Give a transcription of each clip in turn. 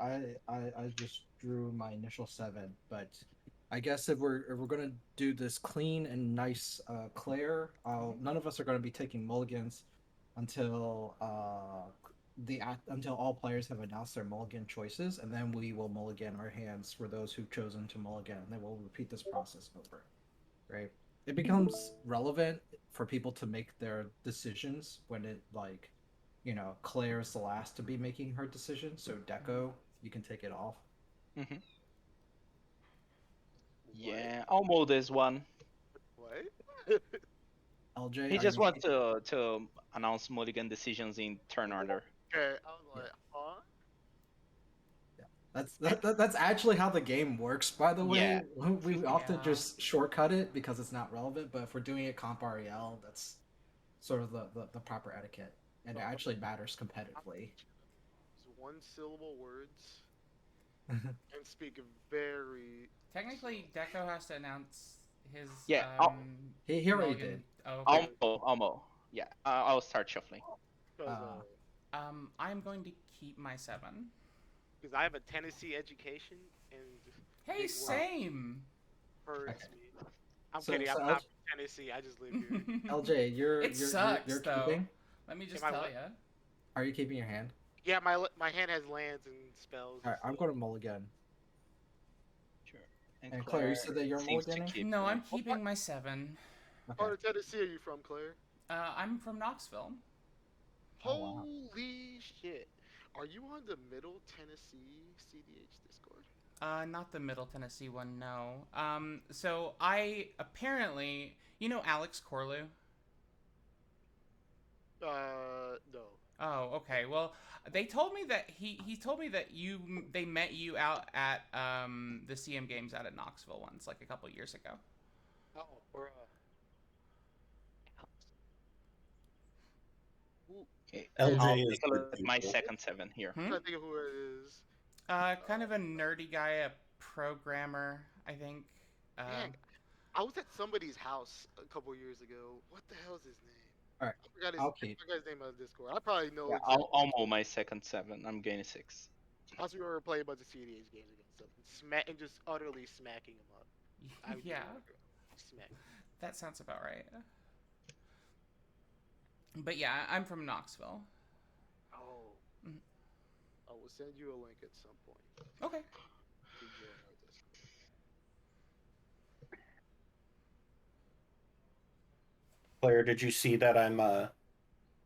I just drew my initial 7, but I guess if we're gonna do this clean and nice Claire, none of us are gonna be taking mulligans until until all players have announced their mulligan choices, and then we will mulligan our hands for those who've chosen to mulligan, and then we'll repeat this process over. Right? It becomes relevant for people to make their decisions when it like, Claire's the last to be making her decision. So Deco, you can take it off. Hmm. What? Yeah, almost this one. What? LJ, He are just you? wants to announce mulligan decisions in turn order. Okay, I was Yeah, like, huh? yeah. That's actually how the game works. By the Yeah. way, we often Yeah. just shortcut it because it's not relevant. But if we're doing it comp REL, that's sort of the proper etiquette, and it So, actually matters competitively. use one syllable words and speak very Technically, slow. Deco has to announce his Yeah, he already did. mulligan. Oh, okay. almost, almost. Yeah, I'll start shuffling. Because Uh, I'm going to keep my 7. I have a Tennessee education and Hey, big word same. hurts okay. me. I'm So kidding. I'm so not from Tennessee. I just live here. LJ, It sucks you're though. keeping. Let me Am just I tell what? you. Are you keeping your hand? Yeah, my hand has lands and spells All and right, I'm stuff. going to mulligan. Sure. And And Claire, you Claire said that you're seems to mulliganing. keep, No, I'm right? What keeping my 7. Okay. part of Tennessee are you from, Claire? I'm from Knoxville. Oh wow. Holy shit. Are you on the Middle Tennessee CDH Discord? Not the Middle Tennessee one, no. So I apparently, Alex Corlew. No. Oh, okay. Well, they told me that he told me that they met you out at the CM Games out at Knoxville once, like a couple years ago. Oh, bruh. Who? Okay, And I'll LJ is take a good look at my people. second 7 here. I'm Hmm. trying to think of who it is. Kind of a nerdy guy, a programmer, I think. Dang, I was at somebody's house a couple years ago. What the hell's his name? All right, I forgot his, I'll I keep. forgot his name on Discord. I probably know Yeah, exactly. I'll move my second 7. I'm gaining 6. I was remember playing a bunch of CDH games against him, and just utterly smacking him up. I would do Yeah, not smack. that sounds about right. But yeah, I'm from Knoxville. Oh, Mhm. I will send you a link at some point Okay. to join our Discord. Claire, did you see that I'm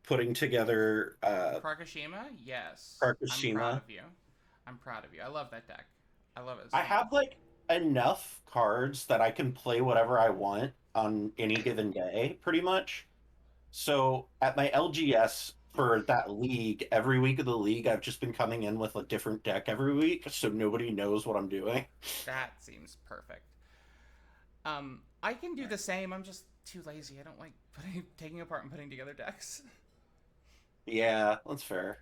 putting together Krakashima? Yes. I'm proud Karkashima? of you. I'm proud of you. I love that deck. I love it I so much. have like enough cards that I can play whatever I want on any given day, pretty much. So at my LGS for that league, every week of the league, I've just been coming in with a different deck every week, so nobody knows what I'm doing. That seems perfect. I can do the same. I'm just too lazy. I don't like taking apart and putting together decks. Yeah, that's fair.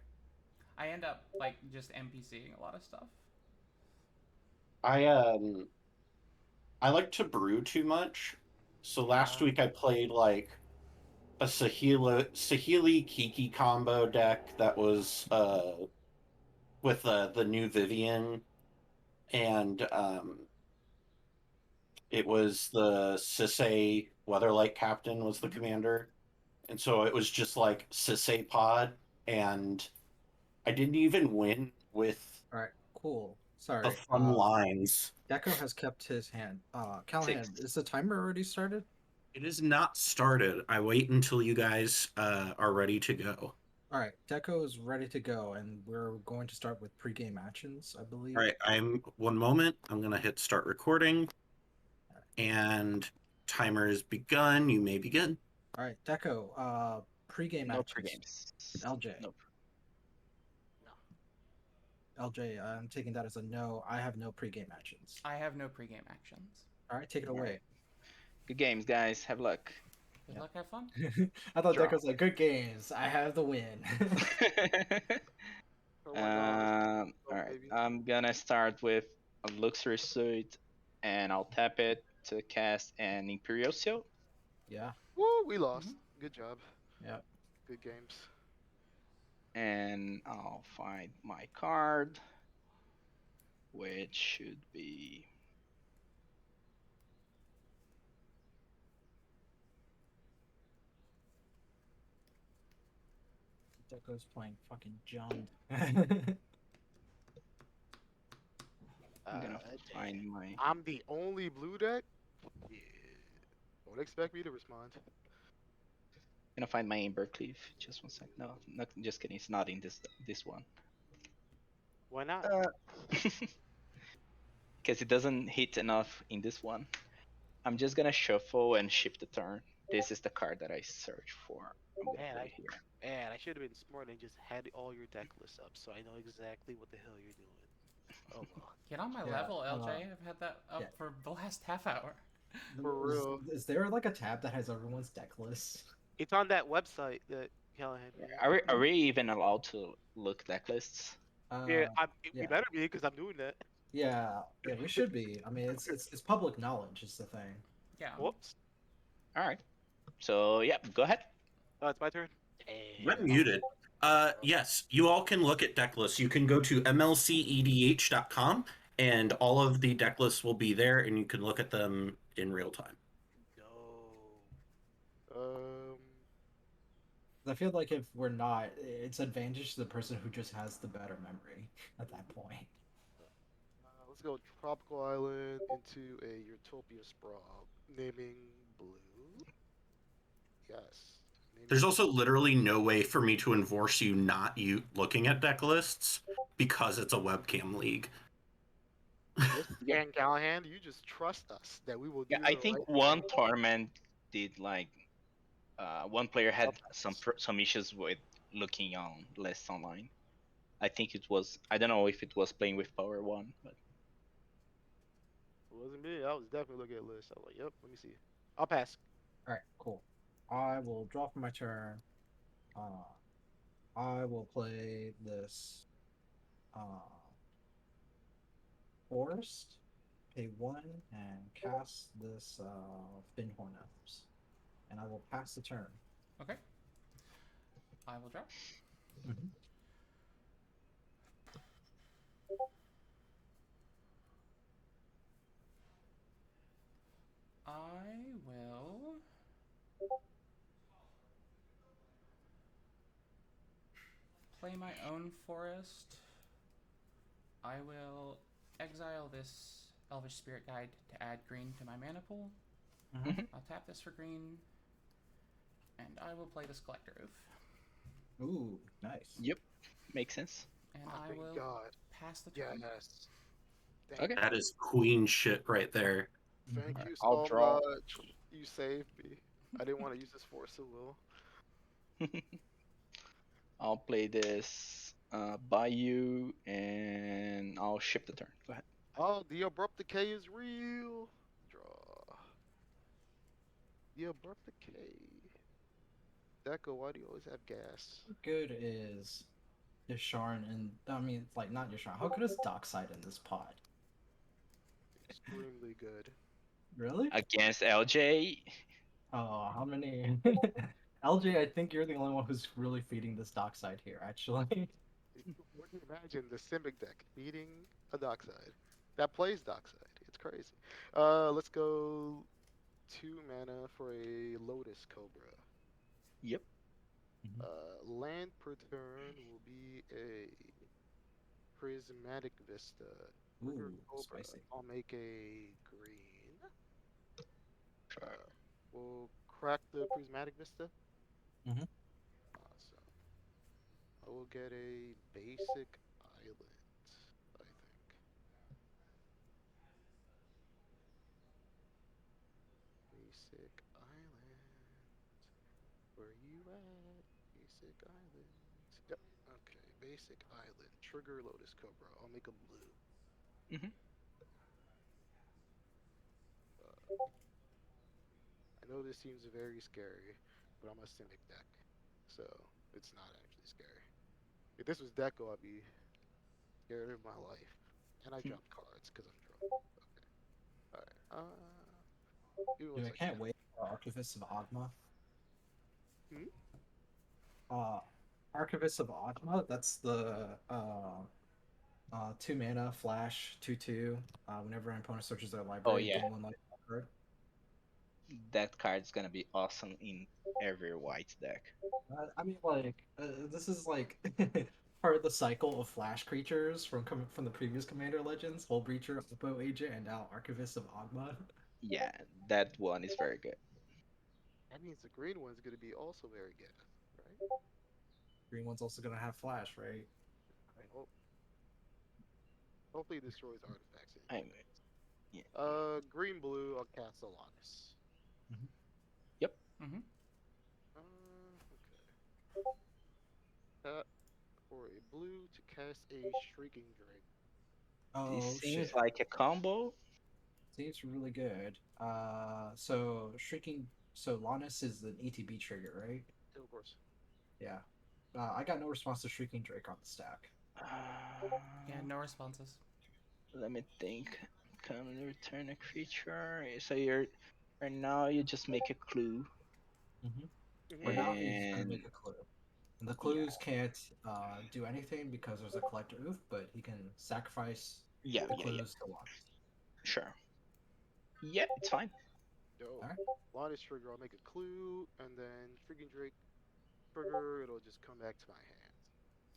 I end up like just NPCing a lot of stuff. I um I like to brew too much. So last Yeah. week I played like a Sahili Kiki combo deck that was with the new Vivian, and it was the Sisei Weatherlight Captain was the Hmm. commander, and so it was just like Sisei pod, and I didn't even win with All right, cool. the Sorry. fun lines. Deco has kept his hand. Callahan, 6. is the timer already started? It is not started. I wait until you guys are ready to go. All right, Deco is ready to go, and we're going to start with pregame actions, I All believe. right, I'm 1 moment. I'm gonna hit start recording, and timer is begun. You may begin. All right, Deco. Pregame No actions. pre-games. LJ. No. No. LJ. I'm taking that as a no. I have no pregame actions. I have no pregame actions. All right, take it All away. right. Good games, guys. Have luck. Good Yeah. luck, have fun. I thought Draw. Deco's like, good games. I have the win. Oh my gosh. All Oh, right. baby. I'm gonna start with a luxury suit, and I'll tap it to cast an Imperioso, Yeah, Woo, we Hmm. lost. Good job. yeah. Good games. and I'll find my card. which should be Deco's playing fucking JUND. I'm gonna Damn. find my. I'm the only blue deck? Yeah. Don't expect me to respond. Gonna find my Embercleave. Just one sec. No, not just kidding. It's not in this one. Why not? Because it doesn't hit enough in this one. I'm just gonna shuffle and shift the turn. This is the card that I search for. I'm gonna Man, put it here. Man, I should have been smart and just had all your deck lists up so I know exactly what the hell you're doing. Oh well. Get on my Yeah, level, LJ. I've had that up yeah. for the last half hour. For real. Is there like a tab that has everyone's deck list? It's on that website that Callahan made. Are we even allowed to look deck lists? Yeah, we yeah. better be because I'm doing that. Yeah, we should be. I mean, it's public knowledge is the thing. Yeah. Whoops. All right. So yeah, go ahead. Oh, it's my turn. You're muted. Yes, you all can look at deck lists. You can go to mlcedh.com and all of the deck lists will be there and you can look at them in real time. No. I feel like if we're not, it's advantage to the person who just has the better memory at that point. Let's go Tropical Island into a Utopia Sprawl. Naming blue. Yes. Naming There's also literally no way for me to enforce you not looking at deck lists because it's a webcam league. Dan Callahan, you just trust us that we will do Yeah, I the think right one thing. tournament did like one player had some issues with looking on lists online. I think it was, I don't know if it was playing with Power One, but It wasn't me. I was definitely looking at lists. I was like, yep, let me see. I'll pass. All right, cool. I will draw for my turn. I will play this forest, pay 1, and cast this Finhorn Elves. And I will pass the turn. Okay. I will draw. Mm-hmm. I will play my own forest. I will exile this Elvish Spirit Guide to add green to my mana pool. Mm-hmm. I'll tap this for green, and I will play this Collector Oath. Ooh, nice. yep, makes sense. And Oh, I thank will God. pass the turn. Yes. Okay. That is queen shit right there. Thank Alright, you I'll so draw. much. You saved me. I didn't want to use this force of will. I'll play this Bayou and I'll shift the turn. Go ahead. Oh, the abrupt decay is real. Draw. The abrupt decay. Deco, why do you always have gas? How good is Yasharn and I mean, like not Yasharn. How good is Dockside in this pod? Extremely good. Really? Against LJ, Oh, how many? LJ, I think you're the only one who's really feeding this Dockside here, actually. What do you imagine the Simic deck beating a Dockside that plays Dockside? It's crazy. Let's go 2 mana for a Lotus Cobra. yep. Land per turn will be a Prismatic Vista. Trigger Ooh, Cobra. spicy. I'll make a green. We'll crack the Prismatic Vista. Mhm. Awesome. I will get a basic island, I think. Basic island. Where you at? Basic island. Yep. Okay. Basic island. Trigger Lotus Cobra. I'll make a blue. Mhm. I know this seems very scary, but I'm a Simic deck, so it's not actually scary. If this was Deco, I'd be scared of my life. And I dropped cards because I'm drunk. Okay. Alright. Give me one Dude, I second. can't wait for Archivist of Ogma. Archivist of Ogma, that's the 2 mana, flash, 2/2. Whenever an opponent searches their library, Oh, yeah. gain 1 life card. That card's gonna be awesome in every white deck. I mean, like, this is like part of the cycle of flash creatures from coming from the previous Commander Legends: Hull Breacher, Oppo Agent, and now Archivist of Ogma. Yeah, that one is very good. That means the green one's gonna be also very good, right? Green one's also gonna have flash, right? Oh, hopefully it destroys artifacts. I mean, yeah. Green blue. I'll cast Alanis. Yep. Mm-hmm. Okay. Tap for a blue to cast a Shrieking Drake. Oh This seems shit! like a combo. Seems really good. So Shrieking. So Lannis is an ETB trigger, right? Of course. Yeah. I got no response to Shrieking Drake on the stack. Yeah, no responses. Let me think. Come and return a creature. So you're right now you just make a clue. For now, he's gonna And make a clue. And the yeah, clues can't do anything because there's a collector oof, but he can sacrifice yeah, the yeah, yeah. clues to Lannis. Sure. Yeah, it's fine. Yo, Alright. Alanis trigger. I'll make a clue, and then Shrieking Drake trigger. It'll just come back to my hand.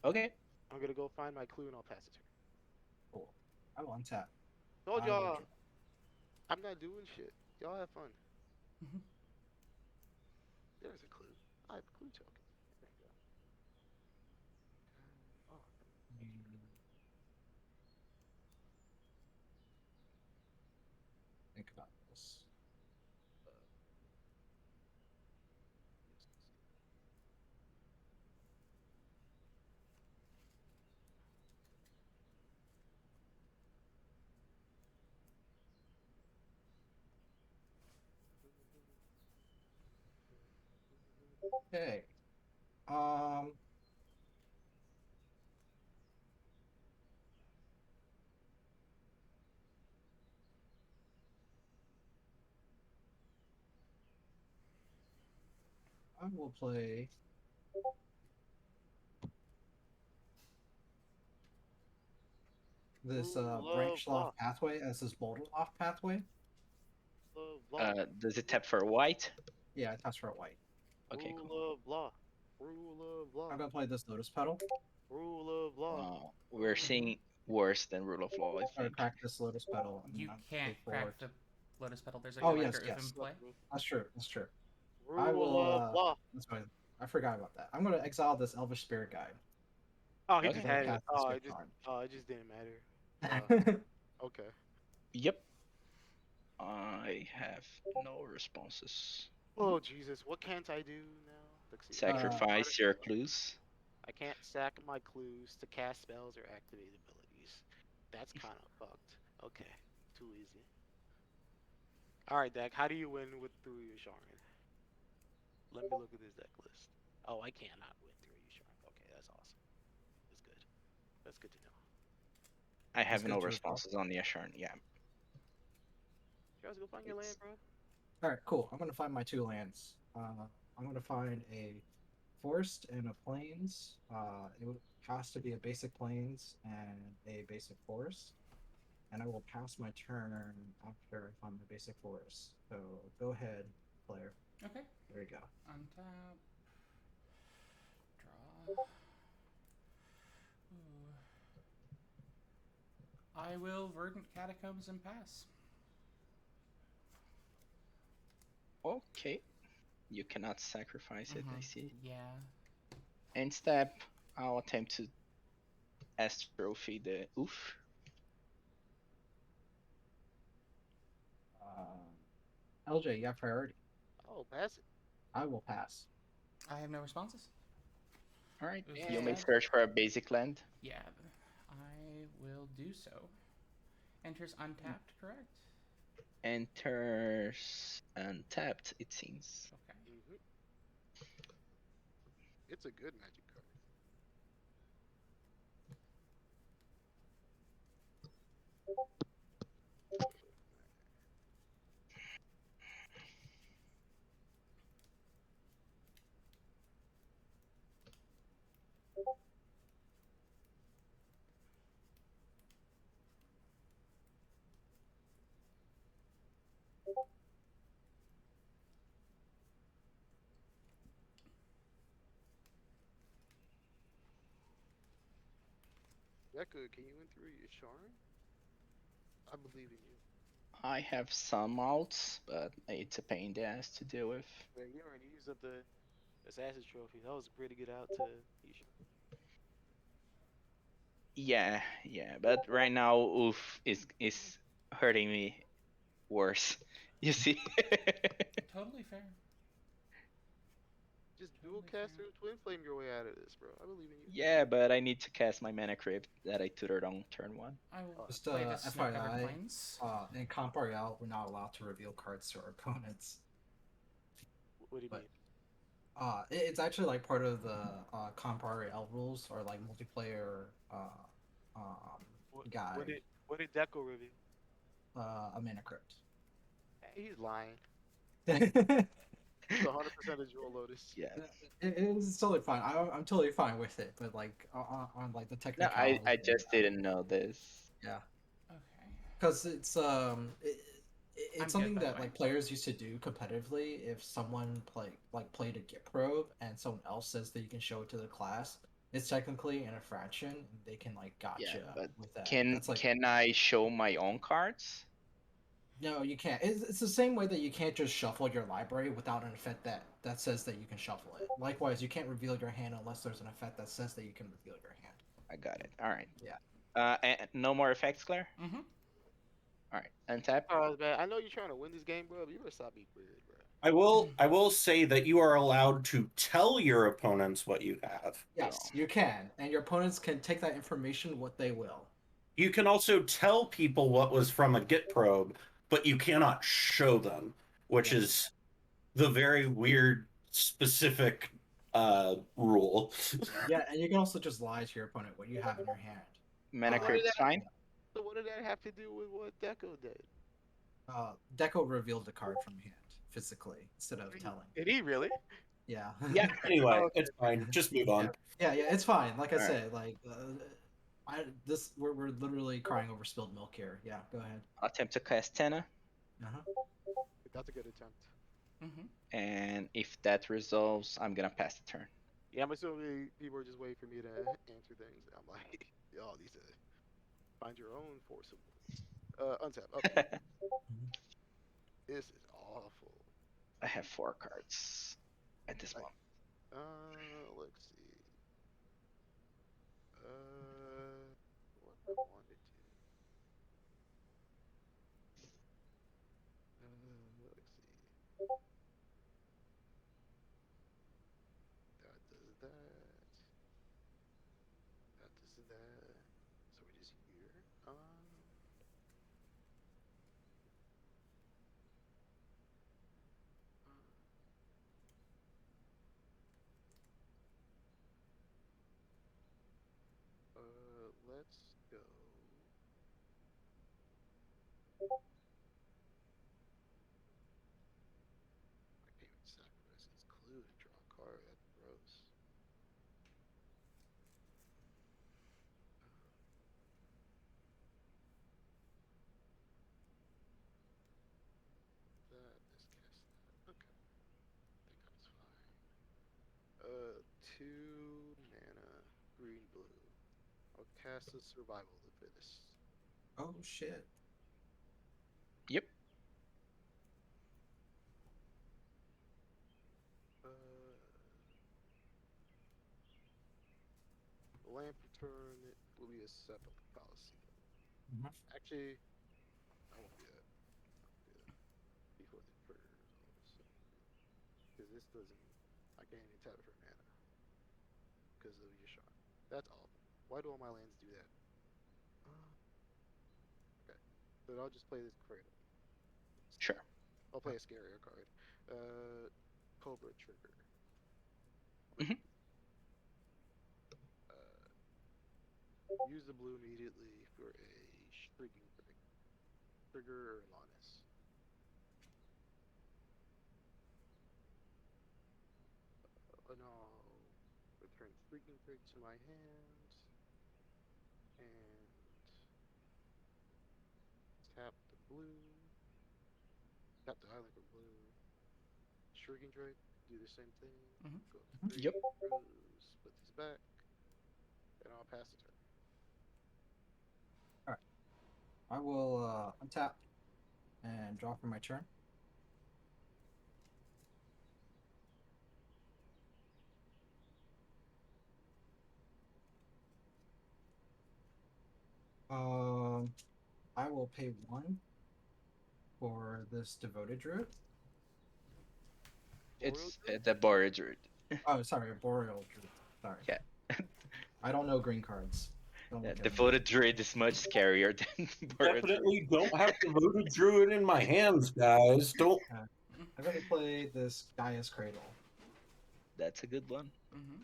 Okay. I'm gonna go find my clue and I'll pass it to her. Cool. I will untap. Told I will y'all, draw. I'm not doing shit. Y'all have fun. Mhm. There's a clue. I have a clue token. There you go. Oh, Think about this. yes. Okay. I will play this Ooh, love, branch blah, loft pathway as this boulder loft pathway. love, blah. Does it tap for white? Yeah, it taps for a white. Okay, Rule cool. of blah. Rule of blah. I'm gonna play this lotus petal. Rule of blah. We're seeing worse than rule of law, I Or think. crack this lotus petal and You then can't take crack forward. the Lotus Petal. There's a Oh yes, collector oof in yes. play. That's true. That's true. I Rule will of blah. that's fine. I forgot about that. I'm gonna exile this Elvish Spirit Guide. Oh, he Okay. just Then had it. cast this good It just didn't matter. card. Okay. Yep. I have no responses. Oh Jesus, what can't I do now? Let's see. Sacrifice your clues. I can't sack my clues to cast spells or activate abilities. That's kind of fucked. Okay, too easy. All right, Dak. How do you win with through your Sharon? Let me look at this deck list. Oh, I cannot win through you, Sharon. Okay, that's awesome. That's good. That's good to know. I have good no to responses on the Asharn. Yeah. You guys go find your land, bro. All right, cool. I'm gonna find my 2 lands. I'm gonna find a forest and a plains. Has to be a basic plains and a basic forest. And I will pass my turn after I find my basic forest. So go ahead, player. Okay. There you go. Untap. Draw. Ooh. I will Verdant Catacombs and pass. Okay. You cannot sacrifice it, I Mhm. see. Yeah. End step, I'll attempt to astrophy the oof. LJ, you got priority. Oh, pass it. I will pass. I have no responses. Alright. Oof You may said. search for a basic land. Yeah, I will do so. Enters untapped, correct? Enters untapped, it seems. Okay. It's a good magic card. Becca, can you win through your charm? I believe in you. I have some outs, but it's a pain in the ass to deal with. Man, you already used up the Assassin's Trophy. That was a pretty good out to Isha. Yeah, but right now, oof is hurting me worse. You see? Totally fair. Just Totally dual cast fair. or twin flame your way out of this, bro. I believe in you. Yeah, but I need to cast my mana crypt that I tutored on turn 1. I will Oh, Just play this snow-covered FYI, plains. in Comp Royale, we're not allowed to reveal cards to our opponents. What do you But- mean? It's actually like part of the Comp Royale rules or like multiplayer guide. What did Deco reveal? A mana crypt. Hey, he's lying. it, He's 100% a Jewel Lotus. Yeah. it's totally fine. I'm totally fine with it, but like on like the No, technicality. I just didn't know this. Yeah. Okay. Because it's I'm it's good, something by the that way. like players used to do competitively. If someone played a Git probe and someone else says that you can show it to the class, it's technically an infraction. And they can like gotcha Yeah, but with that. Can That's like can I show my own cards? no, you can't. It's the same way that you can't just shuffle your library without an effect that says that you can shuffle it. Likewise, you can't reveal your hand unless there's an effect that says that you can reveal your hand. I got it. All right. Yeah. And no more effects, Claire. Mm-hmm. All right. Untap. Oh, man, I know you're trying to win this game, bro, but you better stop being weird, bro. I will say that you are allowed to tell your opponents what you have. Yes, you can, and your opponents can take that information what they will. You can also tell people what was from a Git probe, but you cannot show them, which Yes. is the very weird specific rule. Yeah, and you can also just lie to your opponent what you have in your hand. Mana Uh, crypt's fine. So what did that have to do with what Deco did? Deco revealed the card from hand physically instead of telling. Did he really? Yeah. Yeah. Anyway, Okay. it's fine. Just move on. yeah, it's fine. Like I Alright. said, like we're literally crying over spilled milk here. Yeah, go ahead. Attempt to cast Tenna, Uh-huh. That's a good attempt. Mm-hmm. and if that resolves, I'm gonna pass the turn. Yeah, I'm assuming people are just waiting for me to answer things. I'm like, y'all need to find your own forcible. Untap. Okay. This is awful. I have 4 cards at this moment. Let's see. What I wanted to. Let's see. That does that. That does that. So we're just here. Let's go. I can't even sacrifice his clue to draw a card. That's gross. That is cast that. Okay. I think that's fine. 2 mana, green blue. I'll cast a survival of the fittest. Oh shit. Yep. Lamp return will be a separate policy. Mhm. Actually, I won't do that. Before the trigger resolves. Because this doesn't. I can't even tap it for mana. Because of your shot. That's awful. Why do all my lands do that? Okay. Then I'll just play this cradle. Sure. I'll play a scarier card. Cobra trigger. Mhm. Use the blue immediately for a shrieking trick. Trigger Lannis. And I'll return shrieking trick to my hand. And tap the blue. Tap the island for blue. Shrieking Drake, do the same thing. Mhm. Go to 3, Yep. split this back, and I'll pass the turn. I will untap and draw for my turn. I will pay 1 for this devoted druid. It's the border druid. Oh, sorry, a boreal druid. Sorry. Yeah. I don't know green cards. Don't Yeah, look at me. devoted druid is much scarier than border druid. Definitely don't have devoted druid in my hands, guys. Don't. I'm gonna play this Gaia's Cradle. That's a good one. Mm-hmm.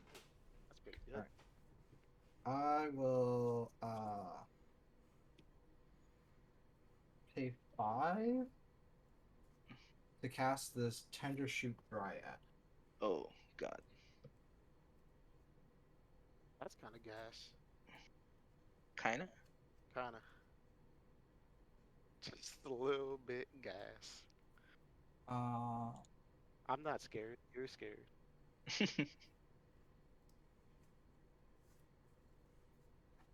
That's pretty good. Alright. I will pay 5 to cast this Tender Shoot Dryad. Oh god. That's kind of gas. Kinda. Kind of. Just a little bit gas. I'm not scared. You're scared.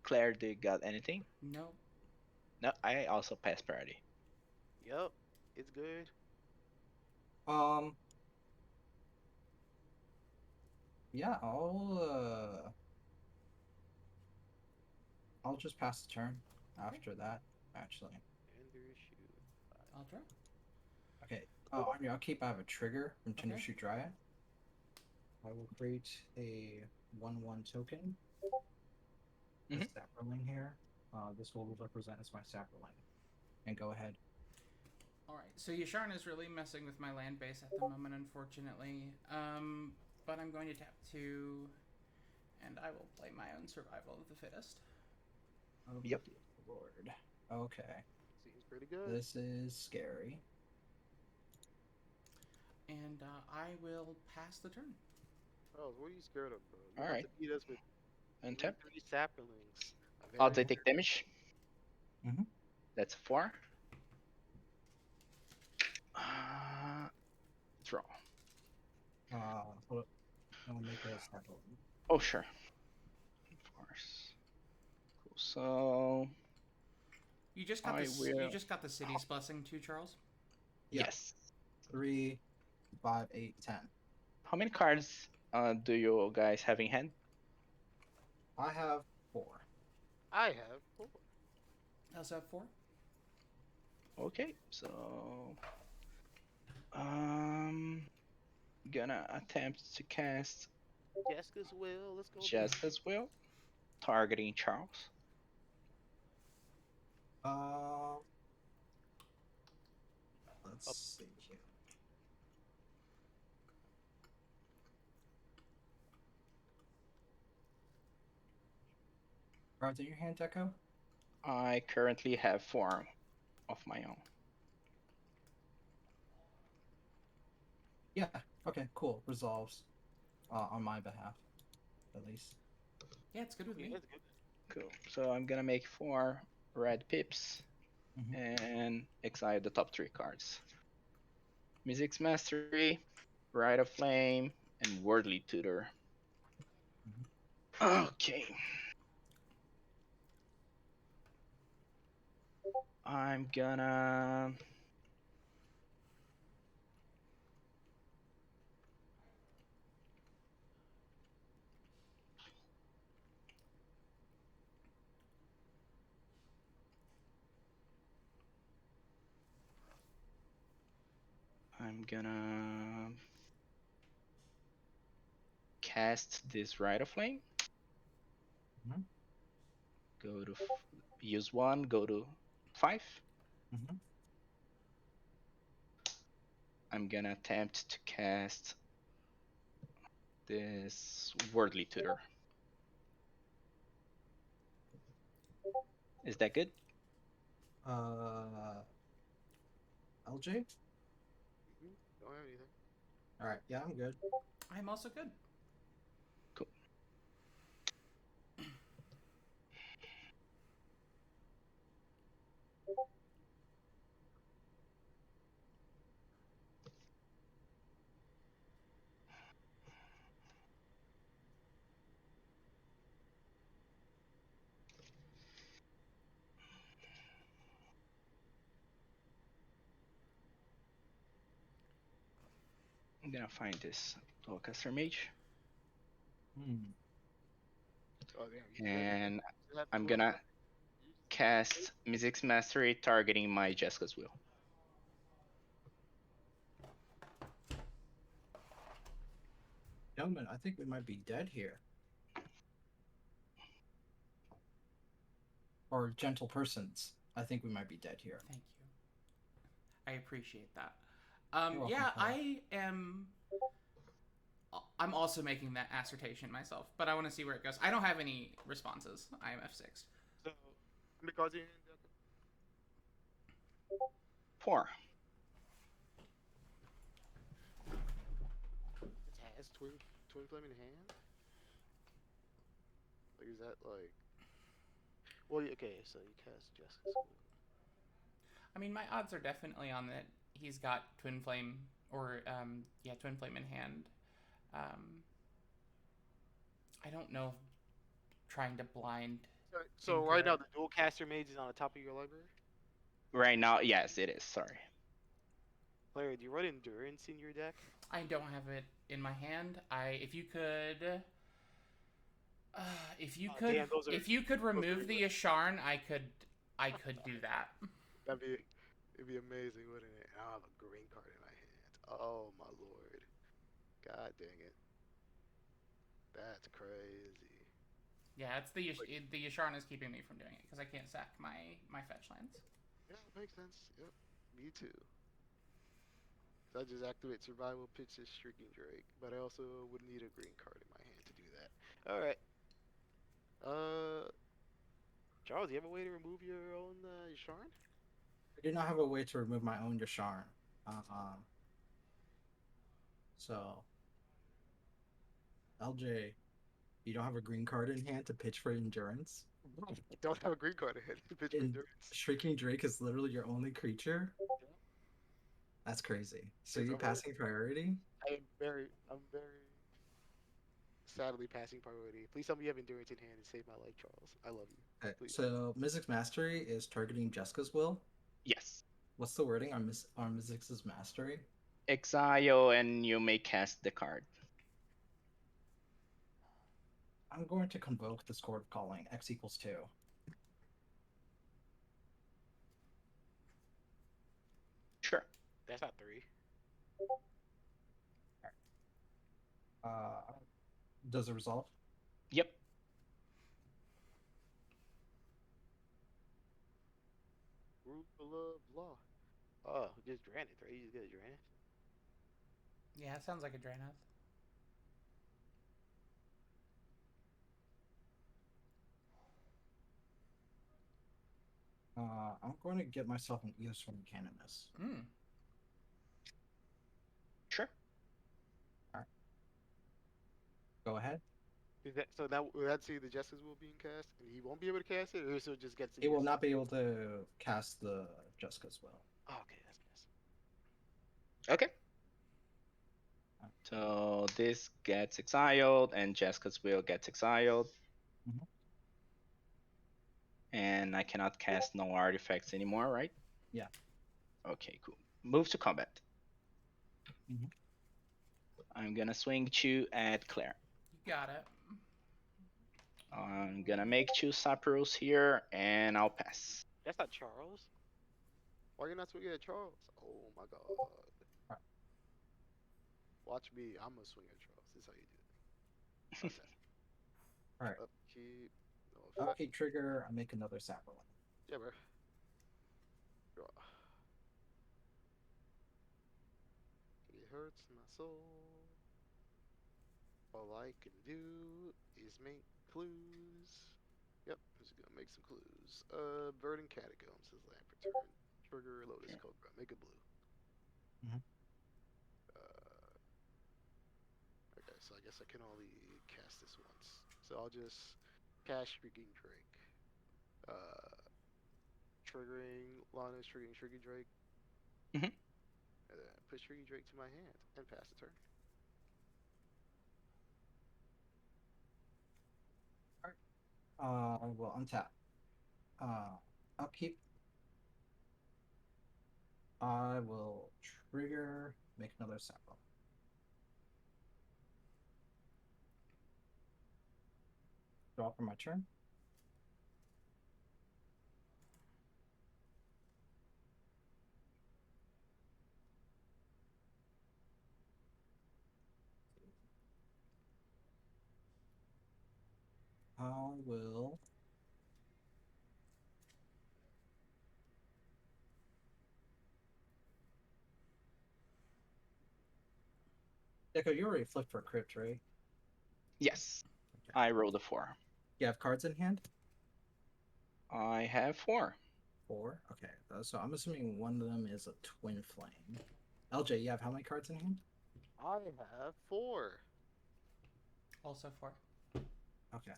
Claire, do you got anything? No. No, I also pass priority. Yup. It's good. Yeah, I'll just pass the turn after that, actually. Tender shoot. I'll draw. Okay. On your upkeep, I have a trigger from Tender Okay. Shoot Dryad. I will create a 1/1 token. Mhm. Saproling here. This will represent as my Saproling. And go ahead. Alright, so Yasharn is really messing with my land base at the moment, unfortunately. But I'm going to tap 2, and I will play my own Survival of the Fittest. Oh, Yep. Lord. Okay. Seems pretty good. This is scary. And I will pass the turn. Oh, what are you scared of, bro? You're Alright. about to beat us with Untap. 3 saplings. Oh, they take damage? Mhm. That's 4. Draw. Hold up. I'll make a Saproling. Oh, sure. Of course. Cool. So, You just got I this. will- You just got the city's blessing too, Charles. Yeah. yes. 3, 5, 8, 10. How many cards do you guys have in hand? I have 4. I have 4. I also have 4. Okay, so gonna attempt to cast Jessica's will. Let's go. just as well, targeting Charles. Let's see here. Cards in your hand, Deco? I currently have 4 of my own. Yeah. Okay. Cool. Resolves. On my behalf, at least. Yeah, it's good with me. That's good. Cool. So I'm gonna make 4 red pips and exile the top 3 cards. Music's Mastery, Rite of Flame, and Worldly Tutor. Okay. I'm gonna cast this Rite of Flame. Mhm. Go to use 1. Go to 5. I'm gonna attempt to cast this Worldly Tutor. Is that good? LJ? Don't have anything. All right. Yeah, I'm good. I'm also good. Cool. I'm gonna find this Dualcaster Mage, Hmm. Oh damn. You and have I'm dual- gonna cast Music's Mastery targeting my Jessica's Will. Gentlemen, I think we might be dead here. Or gentle persons. I think we might be dead here. Thank you. I appreciate that. You're welcome, Yeah, Paul. I am. I'm also making that assertion myself, but I want to see where it goes. I don't have any responses. I am F6. So, how many cards are you in? Deco? 4. It has twin flame in hand. Like, is that like? Well, okay. So you cast Jessica's Will. I mean, my odds are definitely on that. He's got Twin Flame, or Twin Flame in hand. I don't know if trying to blind. So right now the dual caster mage is on the top of your library. Right now, yes, it is. Sorry. Player, do you run endurance in your deck? I don't have it in my hand. If you could. Damn, those are- If you could remove the Yasharn, I could do that. It'd be amazing, wouldn't it? I have a green card in my hand. Oh my lord. God dang it. That's crazy. Yeah, it's the Yasharn is keeping me from doing it because I can't sack my fetch lands. Yeah, makes sense. Yep. Me too. So I just activate survival, pitch this Shrieking Drake, but I also would need a green card in my hand to do that. Alright. Charles, do you have a way to remove your own Yasharn? I do not have a way to remove my own Yasharn. So, LJ, you don't have a green card in hand to pitch for endurance? I don't have a green card in hand to pitch for endurance. Shrieking Drake is literally your only creature? That's crazy. So It's you over. passing priority? I'm very sadly passing priority. Please tell me you have endurance in hand and save my life, Charles. I love you. Okay, Please. so Mizzix Mastery is targeting Jessica's Will. Yes. What's the wording on Mizzix's Mastery? Exile, and you may cast the card. I'm going to convoke this Court of Calling. X equals 2. Sure. That's not 3. Does it resolve? Yep. Rule of law. Oh, just Draenith, right? You just get a Draenith. Yeah, it sounds like a Draenith. I'm going to get myself an Eosworm Canoness. Sure. Alright. Go ahead. Is that so? Now will that see the Justice will being cast, and he won't be able to cast it, or so it just gets. It will not be able to cast the Jessica's Will. Oh, okay, that's nice. Okay. So this gets exiled, and Jessica's Will gets exiled. Mhm. And I cannot cast no artifacts anymore, right? Yeah. Okay, cool. Move to combat. Mhm. I'm gonna swing 2 at Claire. You got it. I'm gonna make 2 Sapros here, and I'll pass. That's not Charles. Why are you not swinging at Charles? Oh my god. Alright. Watch me. I'm gonna swing at Charles. This is how you do it. Okay. Alright. Upkeep. No effect. Upkeep trigger, I make another Sapperling. Yeah, bro. Draw. It hurts my soul. All I can do is make clues. Yep, I'm just gonna make some clues. Burning Catacombs is land return. Trigger Lotus Cobra. Make it blue. Mhm. Okay, so I guess I can only cast this once. So I'll just cast Shrieking Drake. Triggering Lana's Shrieking Drake. Mhm. And then put Shrieking Drake to my hand and pass the turn. I will untap. Upkeep. I will trigger, make another Sapperling. Draw for my turn. I will. Deco, you already flipped for crypt, right? Yes, Okay. I rolled a 4. You have cards in hand? I have 4. 4? Okay, so I'm assuming one of them is a twin flame. LJ, you have how many cards in hand? I have 4. Also 4. Okay.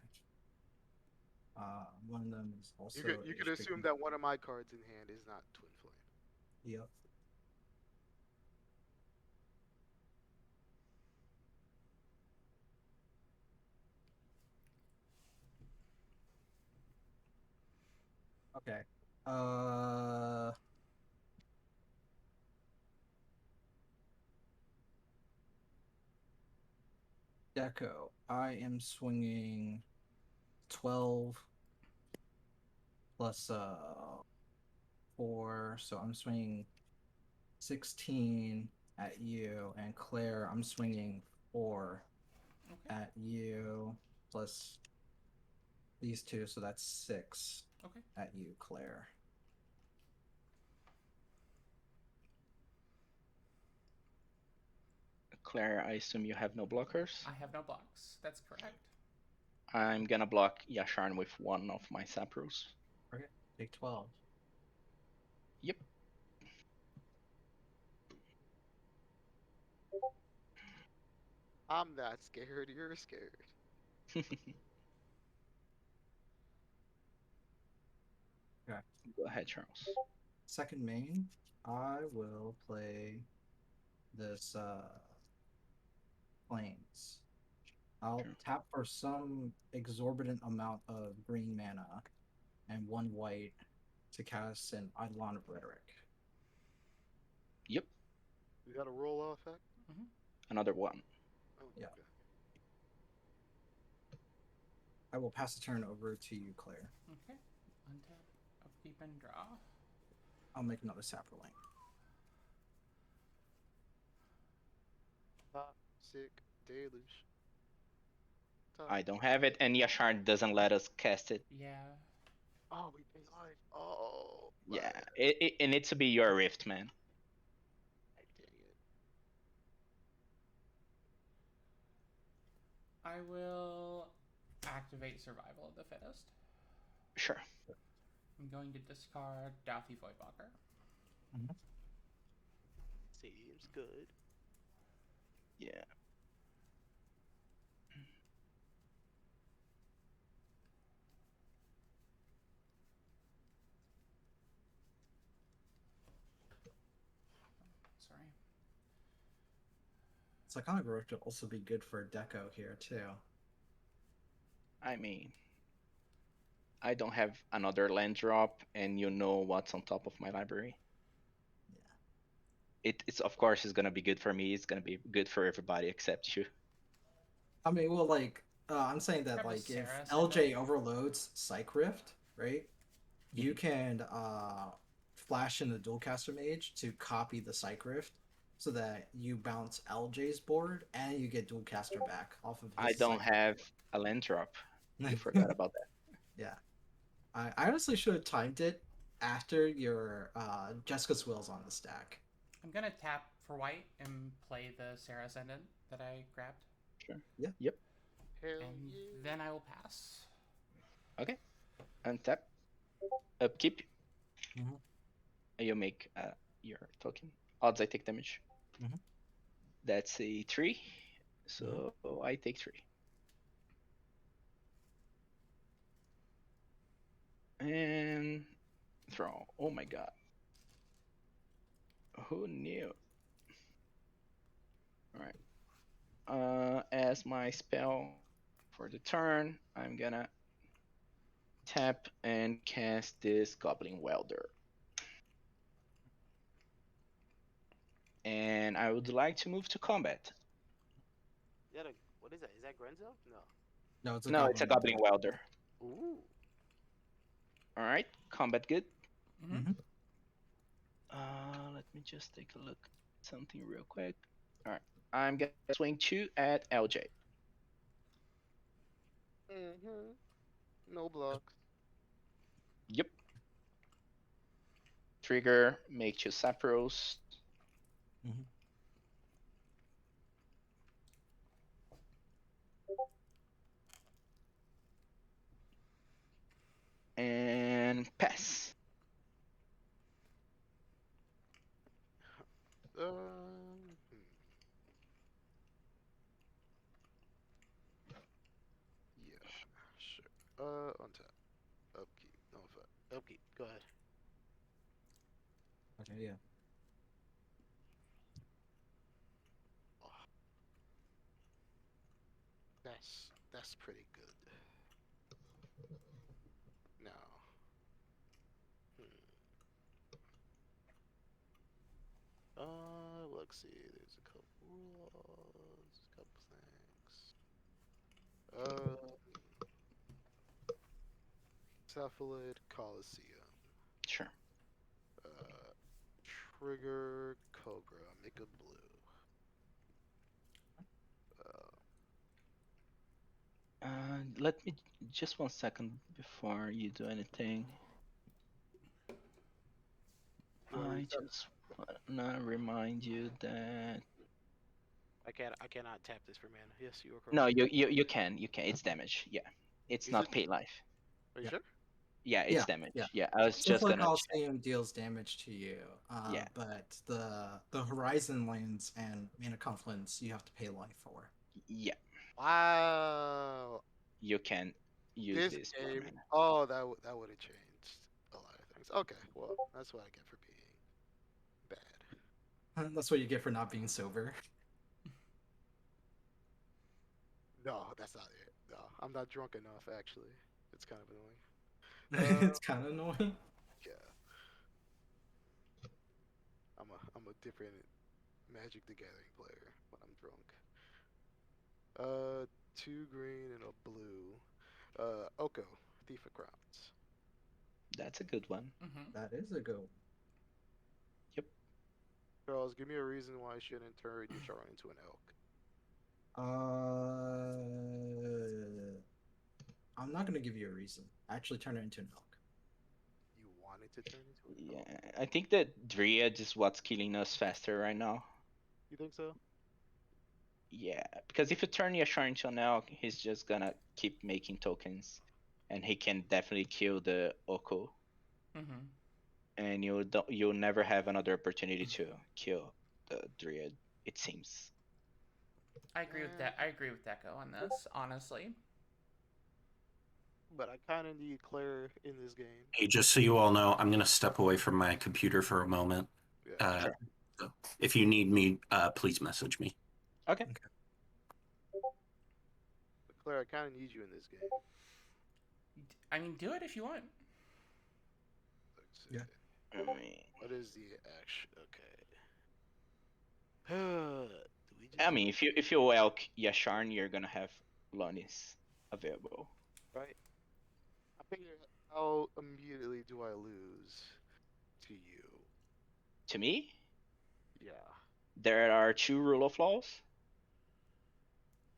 One of them is also. You could assume that one of my cards in hand is not twin flame. Yep. Okay. Deco, I am swinging 12 plus 4, so I'm swinging 16 at you, and Claire, I'm swinging 4 Okay. at you plus these two, so that's 6 Okay. at you, Claire. Claire, I assume you have no blockers? I have no blocks. That's correct. I'm gonna block Yasharn with one of my Sapros. Okay, take 12. Yep. I'm not scared. You're scared. Okay. Go ahead, Charles. Second main, I will play this Flames. I'll Sure. tap for some exorbitant amount of green mana and 1 white to cast an Eidolon of Rhetoric. Yep. You got a roll effect? Another one. Oh, Yeah. okay. I will pass the turn over to you, Claire. Okay. Untap, upkeep, and draw. I'll make another Saproling. Toxic deluge. I don't have it, and Yasharn doesn't let us cast it. Yeah. Oh, we pay life. Oh. Yeah, man. it needs to be your Rift, man. Dang it. I will activate Survival of the Fittest. Sure. I'm going to discard Daffy Voidwalker. Seems good. Yeah. Sorry. Psychonic Roach would also be good for Deco here, too. I mean, I don't have another land drop, and you know what's on top of my library. Yeah. It's of course it's gonna be good for me. It's gonna be good for everybody except you. I mean, well, like, I'm saying that, Have a like, if Sarah LJ send it. overloads Psych Rift, right, you can flash in the Dualcaster Mage to copy the Psych Rift so that you bounce LJ's board and you get Dualcaster back off of his I don't Psych have a land drop. You forgot about that. Yeah. I honestly should have timed it after your Jessica's Will's on the stack. I'm going to tap for white and play the Sarah Ascendant that I grabbed. Sure. Yeah. Yep. Hell And yeah. then I will pass. Okay. Untap. Upkeep. Mhm. You make your token. Odds I take damage. Mhm. That's a 3. So I take 3. And throw. Oh my god. Who knew? Alright. As my spell for the turn, I'm gonna tap and cast this Goblin Welder. And I would like to move to combat. What is that? Is that Grenzo? No. No, it's a No, goblin. it's a Goblin Welder. Ooh. All right, combat good. Mm-hmm. Let me just take a look at something real quick. All right, I'm gonna swing 2 at LJ. Mm-hmm. No blocks. Yep. Trigger, make 2 Sapros. Mhm. And pass. Hmm. Yeah, sure. On top. Upkeep. No, upkeep. Go ahead. Okay, yeah. Oh, that's pretty good. Now, hmm. Let's see. There's a couple rules, a couple things. Cephalid Coliseum. Sure. Uh, Trigger Cobra. Make a blue. Let me just 1 second before you do anything. What were you I just wanna remind you that I cannot tap this for mana. Yes, you are correct. no, you can. It's damage. Yeah, it's Is not it? pay life. Are you Yeah. sure? Yeah, Yeah, it's damage. yeah. Yeah, I was So just for the gonna check. Coliseum deals damage to you, Yeah. but the Horizon lands and Mana Confluence you have to pay life for. Yeah, Wow. you can use This this for game. mana. Oh, that would have changed a lot of things. Okay, well, that's what I get for being bad. That's what you get for not being sober. No, that's not it. No, I'm not drunk enough. Actually, it's kind of annoying. It's kind of annoying. Yeah, I'm a different Magic the Gathering player when I'm drunk. 2 green and a blue. Oko, Thief of Crowns. That's a good one. Mm-hmm. That is a go. Charles, give me a reason why I shouldn't turn your Charon into an elk. I'm not gonna give you a reason. Actually, turn it into an elk. You wanted to turn into an elk? Yeah, I think that Dryad is what's killing us faster right now. You think so? Yeah, because if you turn Yashar into an elk, he's just gonna keep making tokens, and he can definitely kill the Oko, Mm-hmm. and you'll never have another opportunity to kill the Dryad. It seems. I agree with that. I agree with Deco on this, honestly. But I kind of need Claire in this game. Hey, just so you all know, I'm going to step away from my computer for a moment. Yeah. Sure. So if you need me, please message me. Okay. But Claire, I kind of need you in this game. I mean, do it if you want. Let's see. Yeah. What is the action? Okay. Do we just I mean, if you elk Yasharn, you're gonna have Lonis available. right? I figure how immediately do I lose to you? To me, Yeah. there are 2 rule of laws.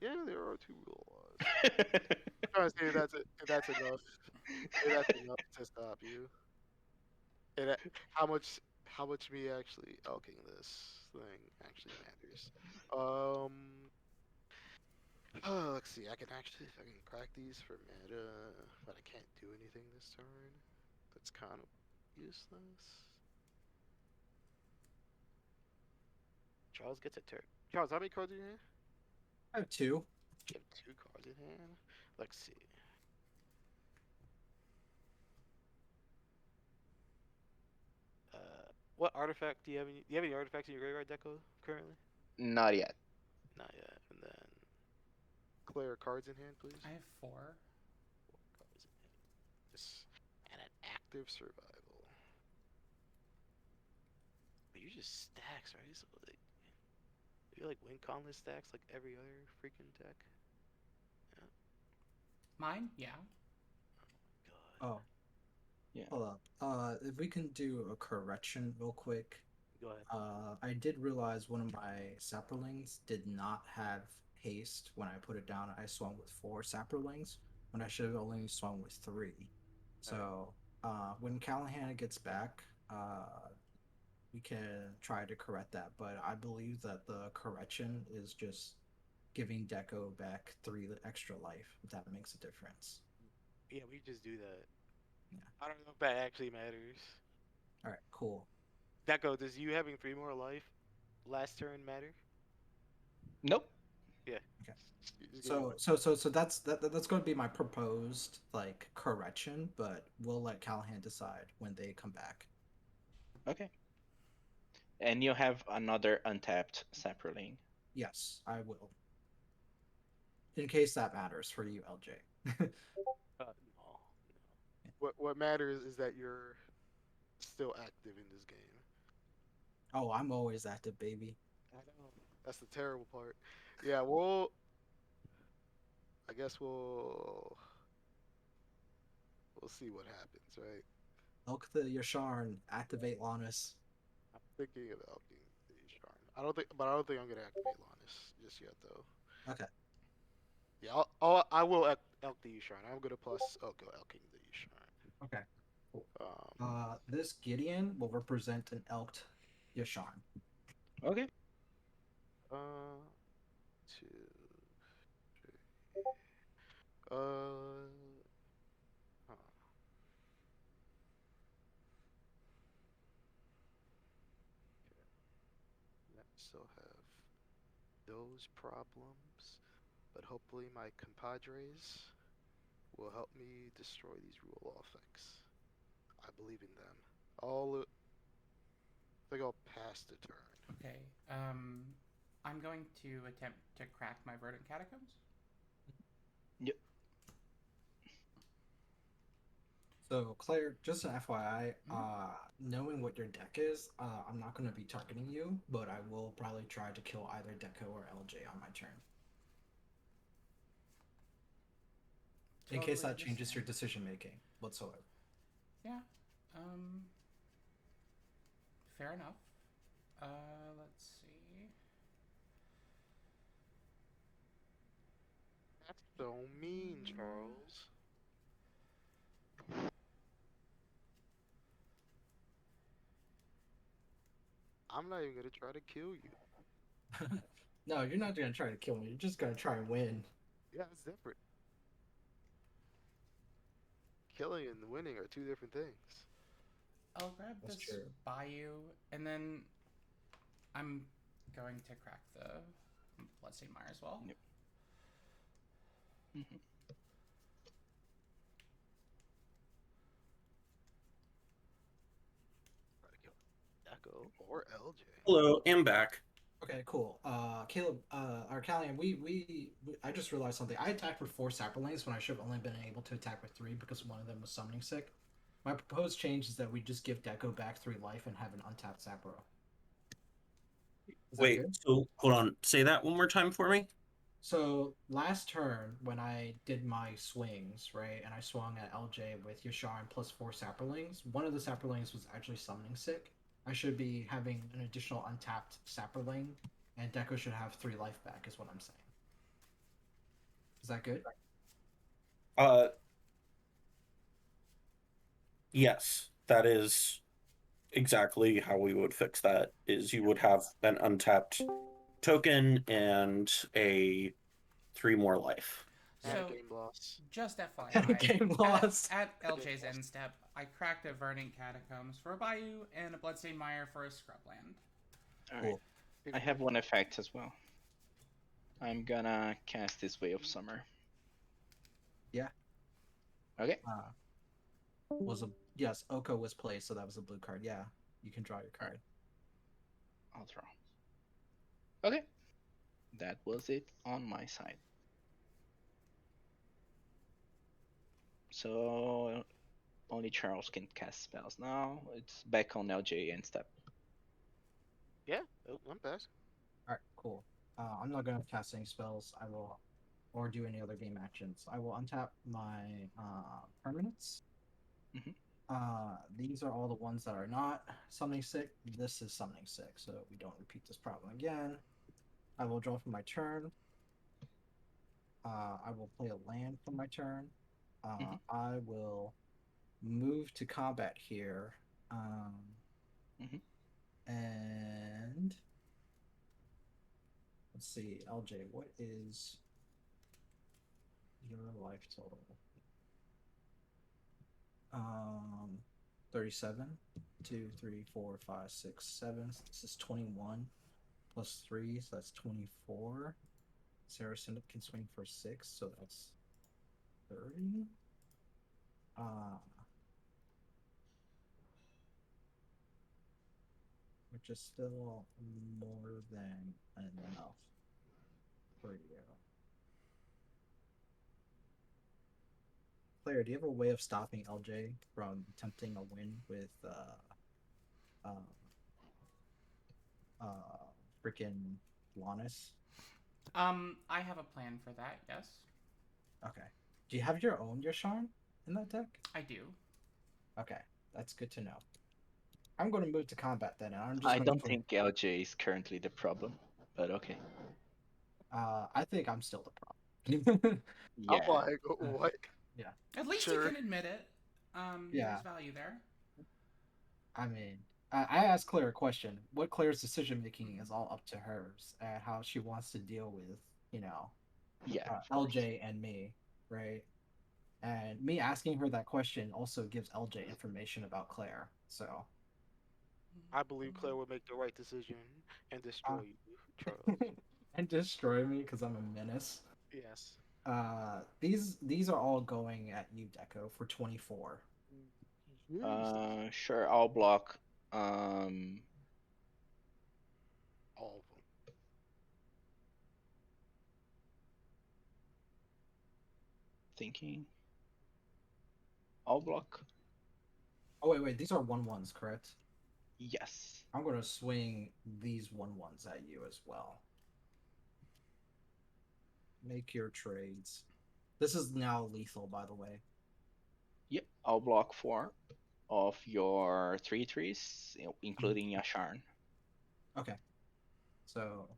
Yeah, there are 2 rule laws. I'm trying to see if that's enough. If that's enough to stop you. And how much me actually elking this thing actually matters. Let's see. I can crack these for meta, but I can't do anything this turn. That's kind of useless. Charles gets a turn. Charles, how many cards do you have? I have 2. You have 2 cards in hand. Let's see. What artifact do you have? Do you have any artifacts in your graveyard deco currently? Not yet. Not yet. And then Claire, cards in hand, please. I have 4. 4 cards in hand. Just and an active survival. but you just stacks, right? So like, you like win conless stacks like every other freaking deck. Yeah. Mine? Yeah. God. Oh, Yeah. hold up. If we can do a correction real quick. Go ahead. I did realize one of my saprolings did not have haste when I put it down. I swung with 4 saprolings when I should have only swung with 3. So when Callahan gets back, we can try to correct that. But I believe that the correction is just giving Deco back 3 extra life. If that makes a difference. Yeah, we just do that. Yeah. I don't know if that actually matters. All right, cool. Deco, does you having 3 more life last turn matter? Nope. Yeah. Okay. Just give me So that's going to be my proposed like correction, but we'll let Callahan decide when they come back. Okay. And you have another untapped Saproling. Yes, I will. In case that matters for you, LJ. No. what matters is that you're still active in this game. Oh, I'm always active, baby. I know. That's the terrible part. Yeah, I guess we'll see what happens, right? Elk the Yasharn, activate Lanus. I'm thinking of elking the Sharn. I don't think I'm gonna activate Lannis just yet, though. Okay. Yeah, I will elk the Sharn. I'm gonna plus Oko elking the Sharn. Okay. Cool. Um, This Gideon will represent an elked Yasharn. Okay. 2, 3. Uh, huh. I still have those problems, but hopefully my compadres will help me destroy these rule effects. I believe in them. I think I'll pass the turn. Okay. I'm going to attempt to crack my verdant catacombs. Yep. So, Claire, just an FYI, knowing what your deck is, I'm not going to be targeting you, but I will probably try to kill either Deco or LJ on my turn. In case that changes your decision making whatsoever. Yeah. Fair enough. Let's see. That's so mean, Charles. I'm not even gonna try to kill you. No, you're not going to try to kill me. You're just going to try and win. Yeah, it's different. Killing and winning are 2 different things. I'll grab That's this true. Bayou, and then I'm going to crack the Bloodstained Mire as well. Yep. Mm-hmm. Try to kill Deco or LJ. Hello, I'm back. Okay, cool. Caleb, or Callian, I just realized something. I attacked with 4 saplings when I should have only been able to attack with 3 because one of them was summoning sick. My proposed change is that we just give Deco back 3 life and have an untapped sapro. Is that Wait, good? so hold on. Say that one more time for me. So last turn when I did my swings, right, and I swung at LJ with Yasharn plus 4 saplings, one of the saplings was actually summoning sick. I should be having an additional untapped sapling, and Deco should have 3 life back, is what I'm saying. Is that good? Yes, that is exactly how we would fix that. Is you would have an untapped token and a 3 more life. And So, a game loss. just And a FYI, game loss. at LJ's end step, I cracked a Verdant Catacombs for a Bayou and a Bloodstained Mire for a Scrubland. Alright. I have one effect as well. I'm gonna cast this Way of Summer. Yeah. Okay. Yes, Oko was played, so that was a blue card. Yeah, you can draw your card. I'll draw. Okay. That was it on my side. So only Charles can cast spells now. It's back on LJ and step. Yeah, I'm passed. All right, cool. I'm not gonna cast any spells. I will or do any other game actions. I will untap my permanents. Mhm. These are all the ones that are not summoning sick. This is summoning sick, so we don't repeat this problem again. I will draw for my turn. I will play a land for my turn. Mhm. I will move to combat here. Mhm. And let's see, LJ, what is your life total? 37. 2, 3, 4, 5, 6, 7. This is 21 plus 3, so that's 24. Sarah Syndic can swing for 6, so that's 30. Which is still more than enough for you. Claire, do you have a way of stopping LJ from attempting a win with freaking Lannis? I have a plan for that. Yes, Okay. Do you have your own Yasharn in that deck? I do. Okay, that's good to know. I'm going to move to combat then, and I'm just I going to don't play. think LJ is currently the problem, but okay. I think I'm still the problem. Yeah. I'm like, what? Yeah. At least Sure. you can admit it. Yeah. There's value there. I mean, I asked Claire a question. What Claire's decision making is all up to hers, and how she wants to deal with, Yeah. Of course. LJ and me, right? And me asking her that question also gives LJ information about Claire. So, I believe Claire would make the right decision and destroy you, Charles. and destroy me because I'm a menace. Yes. These are all going at you, Deco, for 24. Sure. I'll block. Um. All of them. Thinking. I'll block. Oh wait, these are 1/1s, correct? Yes. I'm gonna swing these 1/1s at you as well. Make your trades. This is now lethal, by the way. Yep. I'll block 4 of your 3/3s, including Yasharn. Okay. So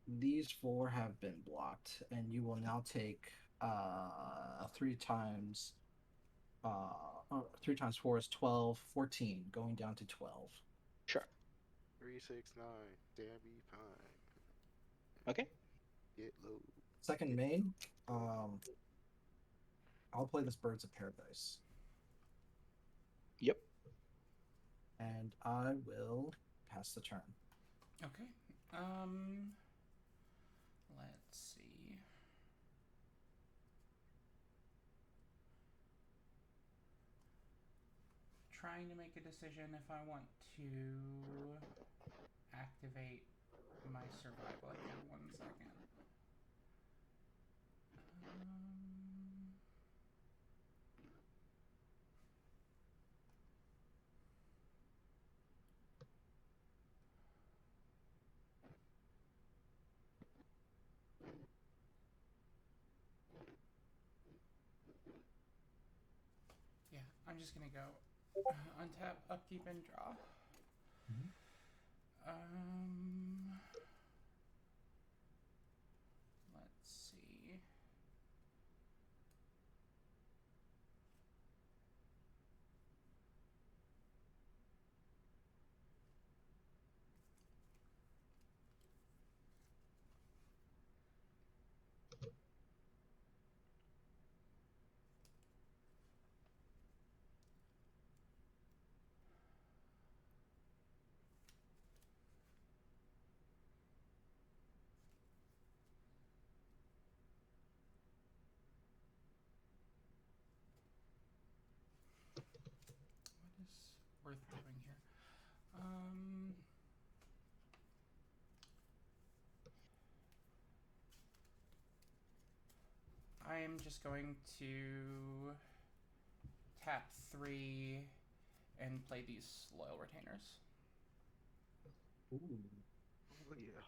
these 4 have been blocked, and you will now take 3 times 3 times 4 is 12, 14, going down to 12. Sure. 369. Damn me fine. Okay. Get low. Second main, I'll play this Birds of Paradise. Yep. And I will pass the turn. Okay. Let's see. Trying to make a decision if I want to activate my survival again. 1 second. Yeah, I'm just gonna go untap, upkeep, and draw. Let's see. What is worth doing here? I am just going to tap 3 and play these loyal retainers. Ooh. Oh, yeah.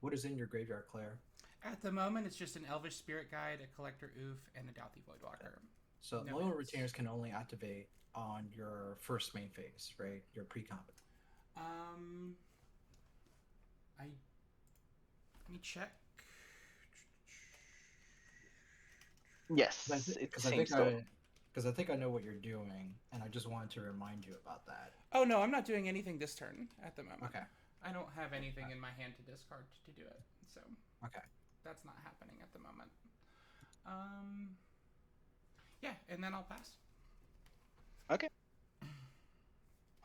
What is in your graveyard, Claire? At the moment, it's just an Elvish Spirit Guide, a Collector Oof, and a Douthy Voidwalker. So No loyal hits. retainers can only activate on your first main phase, right? Your pre-combat. Let me check. Yes, it Because seems so. I think I know what you're doing, and I just wanted to remind you about that. Oh no, I'm not doing anything this turn at the moment. Okay. I don't have anything in my hand to discard to do it, so Okay. that's not happening at the moment. Yeah, and then I'll pass. Okay.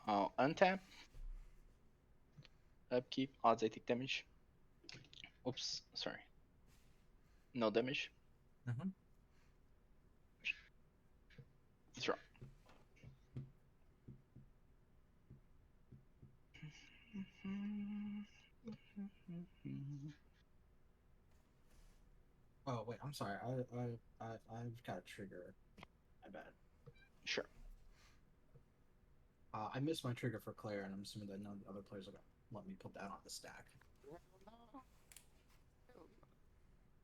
I'll untap. Upkeep. Odds I take damage. Oops, sorry. No damage. Mm-hmm. Draw. Oh wait, I'm sorry. I've got a trigger. My bad. Sure. I missed my trigger for Claire, and I'm assuming that none of the other players are gonna let me put that on the stack. Hell no.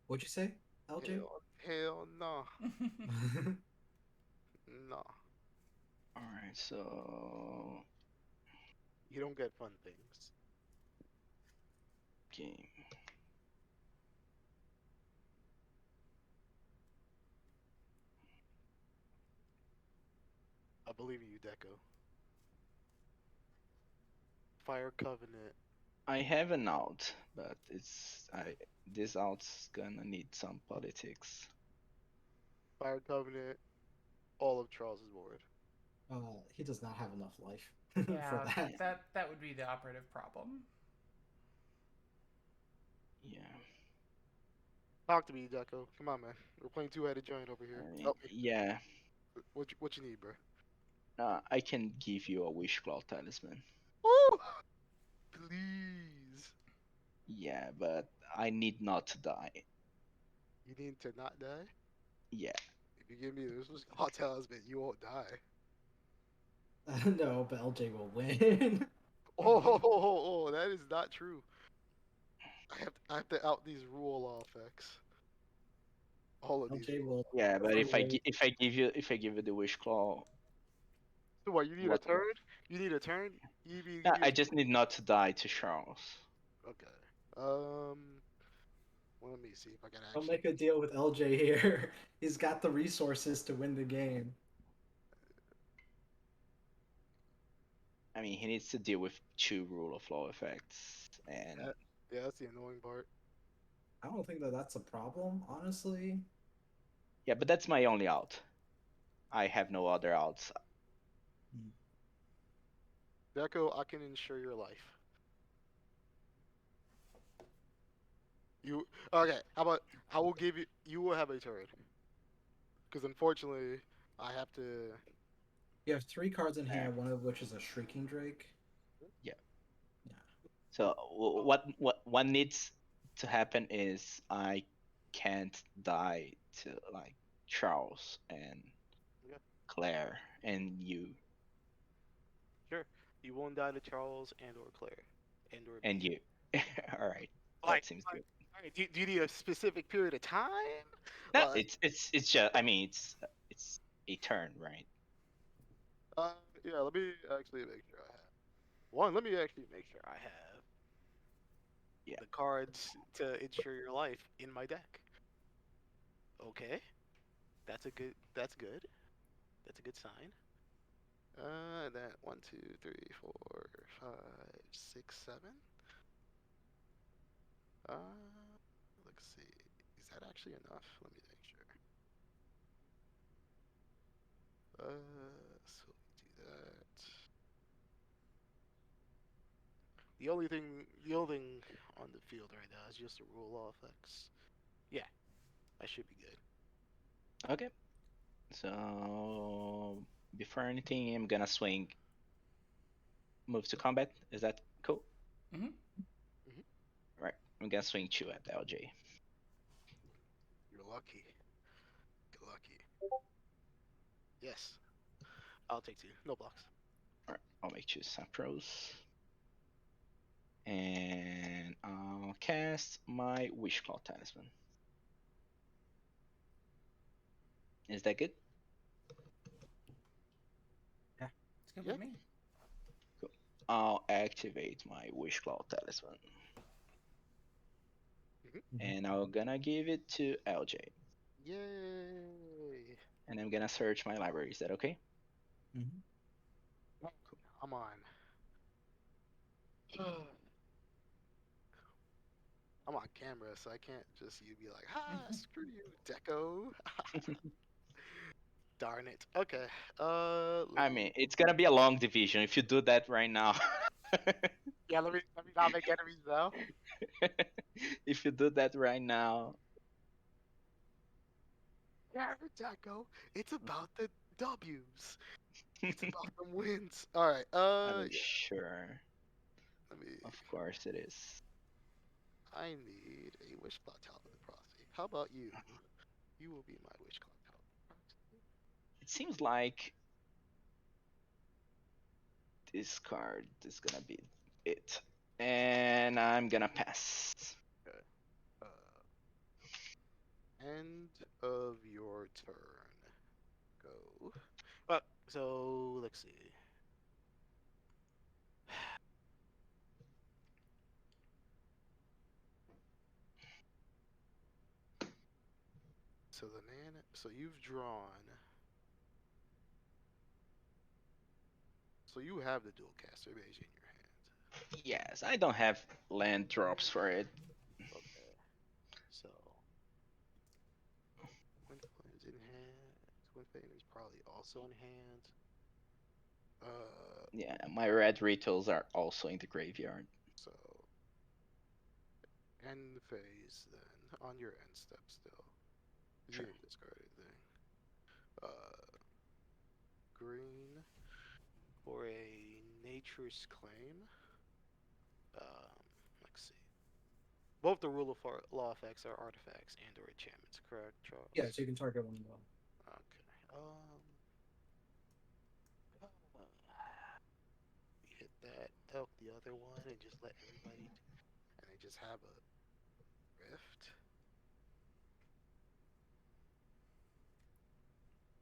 What'd you say, LJ? Hell no. No. Alright, so You don't get fun things. game. I believe in you, Deco. Fire Covenant. I have an out, but this out's gonna need some politics. Fire Covenant. All of Charles's board. He does not have enough life Yeah, for that. that would be the operative problem. Yeah. Talk to me, Deco. Come on, man. We're playing two-headed giant over here. Help me. Yeah. What you need, bro? I can give you a Wish Claw Talisman. Woo! Please. Yeah, but I need not to die. You need to not die? Yeah. If you give me this Claw Talisman, you won't die. No, but LJ will win. Oh, that is not true. I have to out these rule effects. All of these. LJ will. Yeah, but if I Wait. give you the Wish Claw, So what? You need a what? turn? You need a turn? You need No, give me I just need not to die to Charles. Okay. Well, let me see if I can Don't actually. make a deal with LJ here. He's got the resources to win the game. I mean, he needs to deal with 2 rule of law effects, and Yeah, that's the annoying part. I don't think that that's a problem, honestly. yeah, but that's my only out. I have no other outs. Deco, I can ensure your life. You okay? How about I will give you. You will have a turn. Because unfortunately, I have to. You have 3 cards in There. hand, one of which is a Shrieking Drake. Yeah. Yeah. So what needs to happen is I can't die to like Charles and Yeah, Claire and you sure. You won't die to Charles and or Claire, and or and me. you. All right, Like, that seems good. alright, do you need a specific period of time? No, Like, it's just I mean it's a turn, right? yeah. Let me actually make sure I have one. Let me actually make sure I have Yeah. the cards to ensure your life in my deck. Okay, that's a good. That's good. That's a good sign. That 1, 2, 3, 4, 5, 6, 7. Let's see. Is that actually enough? Let me make sure. So we do that. The only thing on the field right now is just a rule law effects. Yeah, I should be good. Okay. So before anything, I'm gonna swing. Move to combat. Is that cool? Mm-hmm. Right. I'm gonna swing 2 at LJ. You're lucky. Get lucky. Yes. I'll take 2. No blocks. Alright, I'll make 2 Sapros. And I'll cast my Wishclaw Talisman. Is that good? It's good Yeah. with me. I'll activate my Wishclaw Talisman. And I'm gonna give it to LJ. Yay! And I'm gonna search my library. Is that okay? I'm on. I'm on camera, so I can't just you be like, "Ha, screw you, Deco." Darn it. Okay. I mean, it's gonna be a long division if you do that right now. Yeah. Let me not make enemies though. If you do that right now, Yeah, Deco. It's about the W's. It's about them wins. All right. I'm Yeah. sure. Let me. Of course it is. I need a wish clock talisman prophecy. How about you? You will be my wish clock talisman prophecy. It seems like this card is gonna be it. And I'm gonna pass. Okay. End of your turn. Go. So let's see. So so you've drawn. So you have the dual caster mage in your hand. Yes, I don't have land drops for it. Okay. So Twin Flame's in hand. Twin Flame is probably also in hand. Yeah, my red rituals are also in the graveyard. So end phase then on your end step still. You Sure. didn't discard anything. Green for a nature's claim. Let's see. Both the rule of law effects are artifacts and or enchantments, correct, Charles? Yeah, so you can target one of them. Okay. We hit that, elk the other one, and just let everybody, and they just have a rift.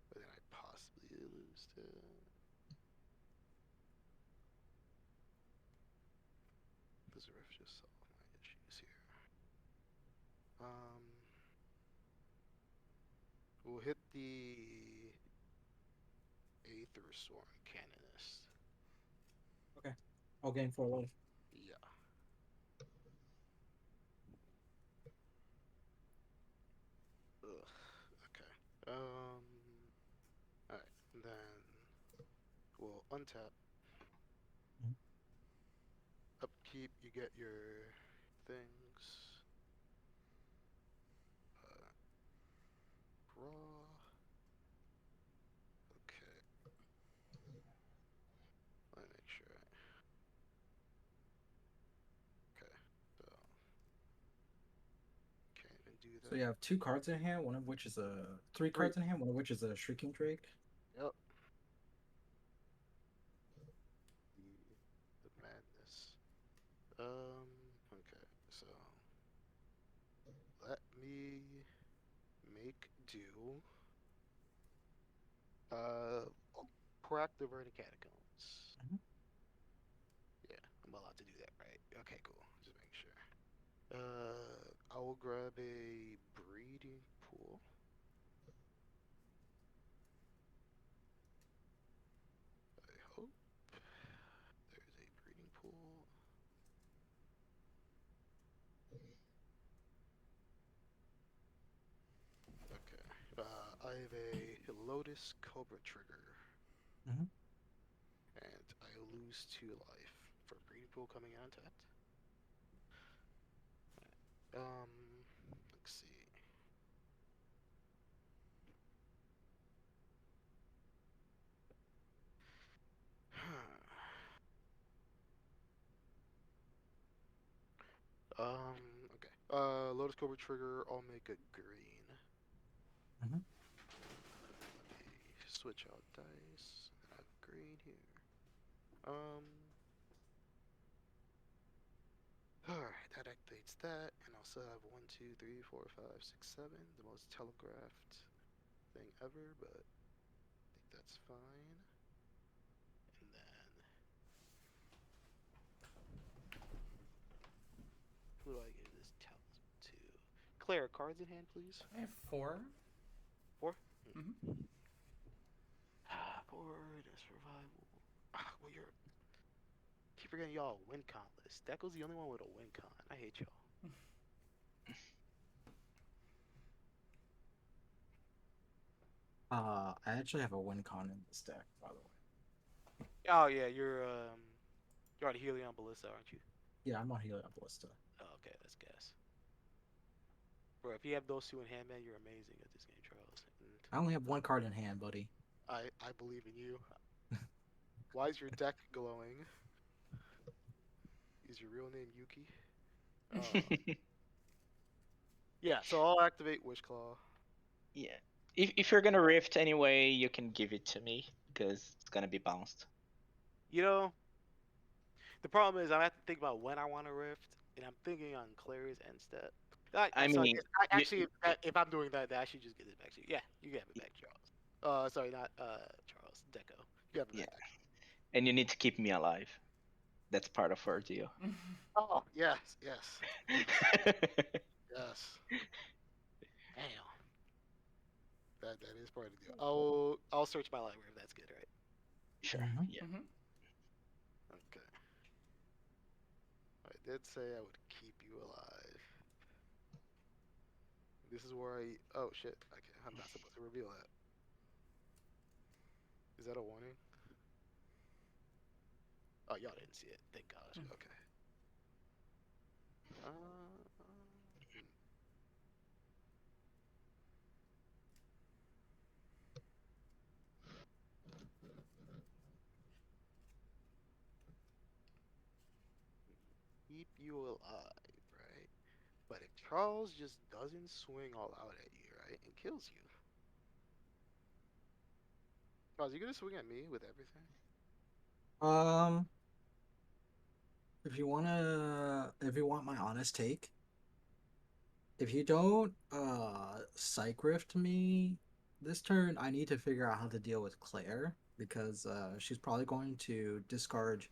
But then I'd possibly lose to. Does the rift just solve my issues here? We'll hit the Aethersworn Canonist. Okay. I'll gain 4 life. Yeah. Ugh. Okay. Alright. Then we'll untap. Mhm. Upkeep, you get your things. Draw. Okay. Let me make sure. Okay. So can't even do that. So you have 2 cards in hand, one of which is a 3 cards in hand, one of which is a Shrieking Drake. Yep. The madness. Okay, so let me make do. Crack the Verdant Catacombs. Mhm. Yeah, I'm allowed to do that, right? Okay, cool. Just make sure. I will grab a breeding pool. I hope there's a breeding pool. Okay. I have a Lotus Cobra trigger. Mhm. And I lose 2 life for breeding pool coming out tapped. Let's see. Okay. Lotus Cobra trigger, I'll make a green. Mhm. Let me switch out dice. I have green here. Alright, that activates that, and I'll still have 1, 2, 3, 4, 5, 6, 7. The most telegraphed thing ever, but I think that's fine. And then who do I give this talisman to? Claire, cards in hand, please. I have 4. 4? Mhm. Board, survival. Well, you're. Keep forgetting y'all win con list. That goes the only one with a win con. I hate y'all. I actually have a win con in this deck, by the way. Oh yeah, you're on Helion Ballista, aren't you? Yeah, I'm on Helion Ballista. Oh, okay, let's guess. Bro, if you have those two in hand, man, you're amazing at this game, Charles. And I only have 1 card in hand, buddy. I believe in you. Why is your deck glowing? Is your real name Yuki? Yeah, so I'll activate Wish Claw. Yeah. If you're gonna rift anyway, you can give it to me because it's gonna be bounced. You know, the problem is I have to think about when I want to rift, and I'm thinking on Clary's end step. I So mean, actually, if I'm doing that, I should just get it back to you. Yeah, you can have it back, Charles. Sorry, not Charles. Deco. You have it yeah, back. and you need to keep me alive. That's part of our deal. Oh yes, yes, yes. Damn. That is part of the deal. I'll search my library if that's good, right? Sure. Mhm. Yeah. Mhm. Okay. I did say I would keep you alive. This is where I. Oh shit. Okay, I'm not supposed to reveal that. Is that a warning? Oh, y'all didn't see it. Thank God. Okay. Keep you alive, right? But if Charles just doesn't swing all out at you, right, and kills you, Charles, you gonna swing at me with everything? Um, if you want my honest take, if you don't psych rift me this turn, I need to figure out how to deal with Claire because she's probably going to discard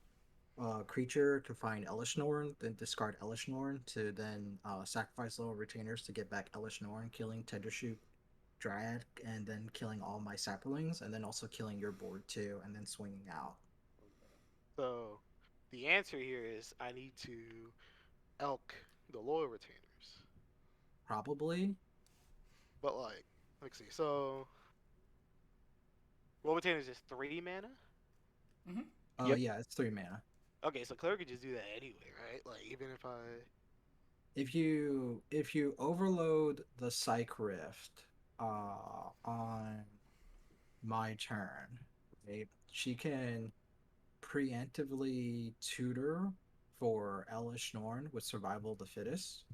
creature to find Elishnorn, then discard Elishnorn to then sacrifice little retainers to get back Elishnorn, killing Tendershoot Dryad, and then killing all my saplings, and then also killing your board too, and then swinging out. So, the answer here is I need to elk the loyal retainers. Probably. But like, let's see. So, loyal retainers is 3 mana. Mhm. Yep. Yeah, it's 3 mana. Okay, so Claire could just do that anyway, right? Like, even if I. If you overload the Psych Rift on my turn, right, she can preemptively tutor for Elish Norn with Survival of the Fittest,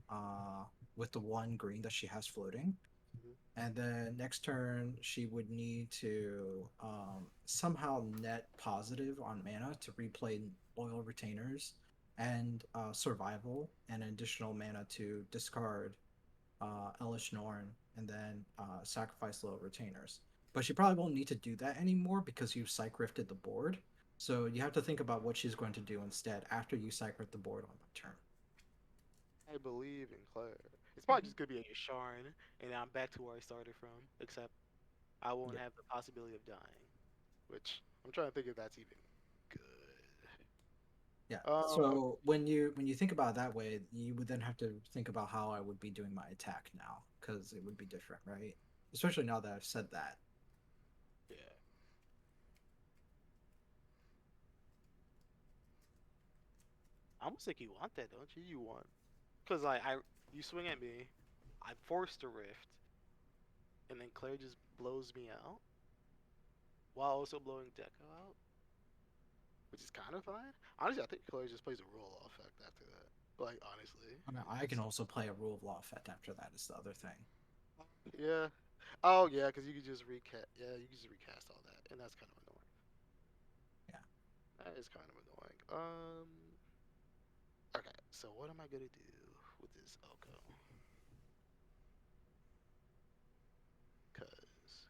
with the 1 green that she has floating. And then next turn, she would need to somehow net positive on mana to replay Loyal Retainers and Survival, and additional mana to discard Elish Norn and then sacrifice Loyal Retainers. But she probably won't need to do that anymore because you Psych Rifted the board. So you have to think about what she's going to do instead after you Psych Rift the board on my turn. I believe in Claire. It's probably just gonna be a Yasharn, and I'm back to where I started from, except I won't Yeah. have the possibility of dying, which I'm trying to think if that's even good. Yeah. Okay. So when you think about it that way, you would then have to think about how I would be doing my attack now, because it would be different, right? Especially now that I've said that. Yeah. I almost think you want that, don't you? You want, cause like you swing at me, I'm forced to rift, and then Claire just blows me out, while also blowing Deco out, which is kind of fine. Honestly, I think Claire just plays a roll effect after that. Like honestly. I mean, I can also play a Rule of Law effect after that is the other thing. Yeah. Oh yeah, because you could just recast. Yeah, you can just recast all that, and that's kind of annoying. Yeah. That is kind of annoying. Okay. So what am I gonna do with this Oko? Cause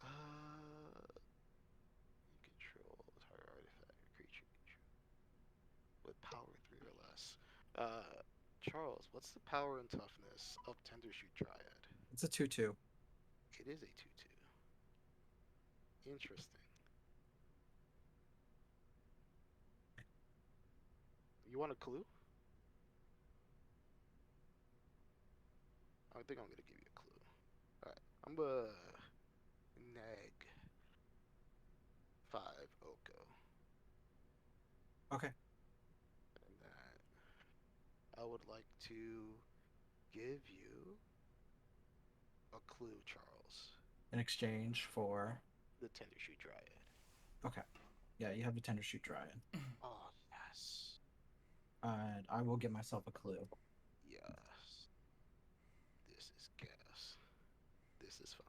you control target artifact or creature with power 3 or less. Charles, what's the power and toughness of Tender Shoot Dryad? It's a 2/2. It is a 2/2. Interesting. You want a clue? I think I'm gonna give you a clue. Alright. I'm gonna neg 5 Oko. Okay. And then I would like to give you a clue, Charles. In exchange for. The Tender Shoot Dryad. Okay. Yeah, you have a Tender Shoot Dryad. Oh, yes. And I will give myself a clue. Yes. This is gas. This is fine.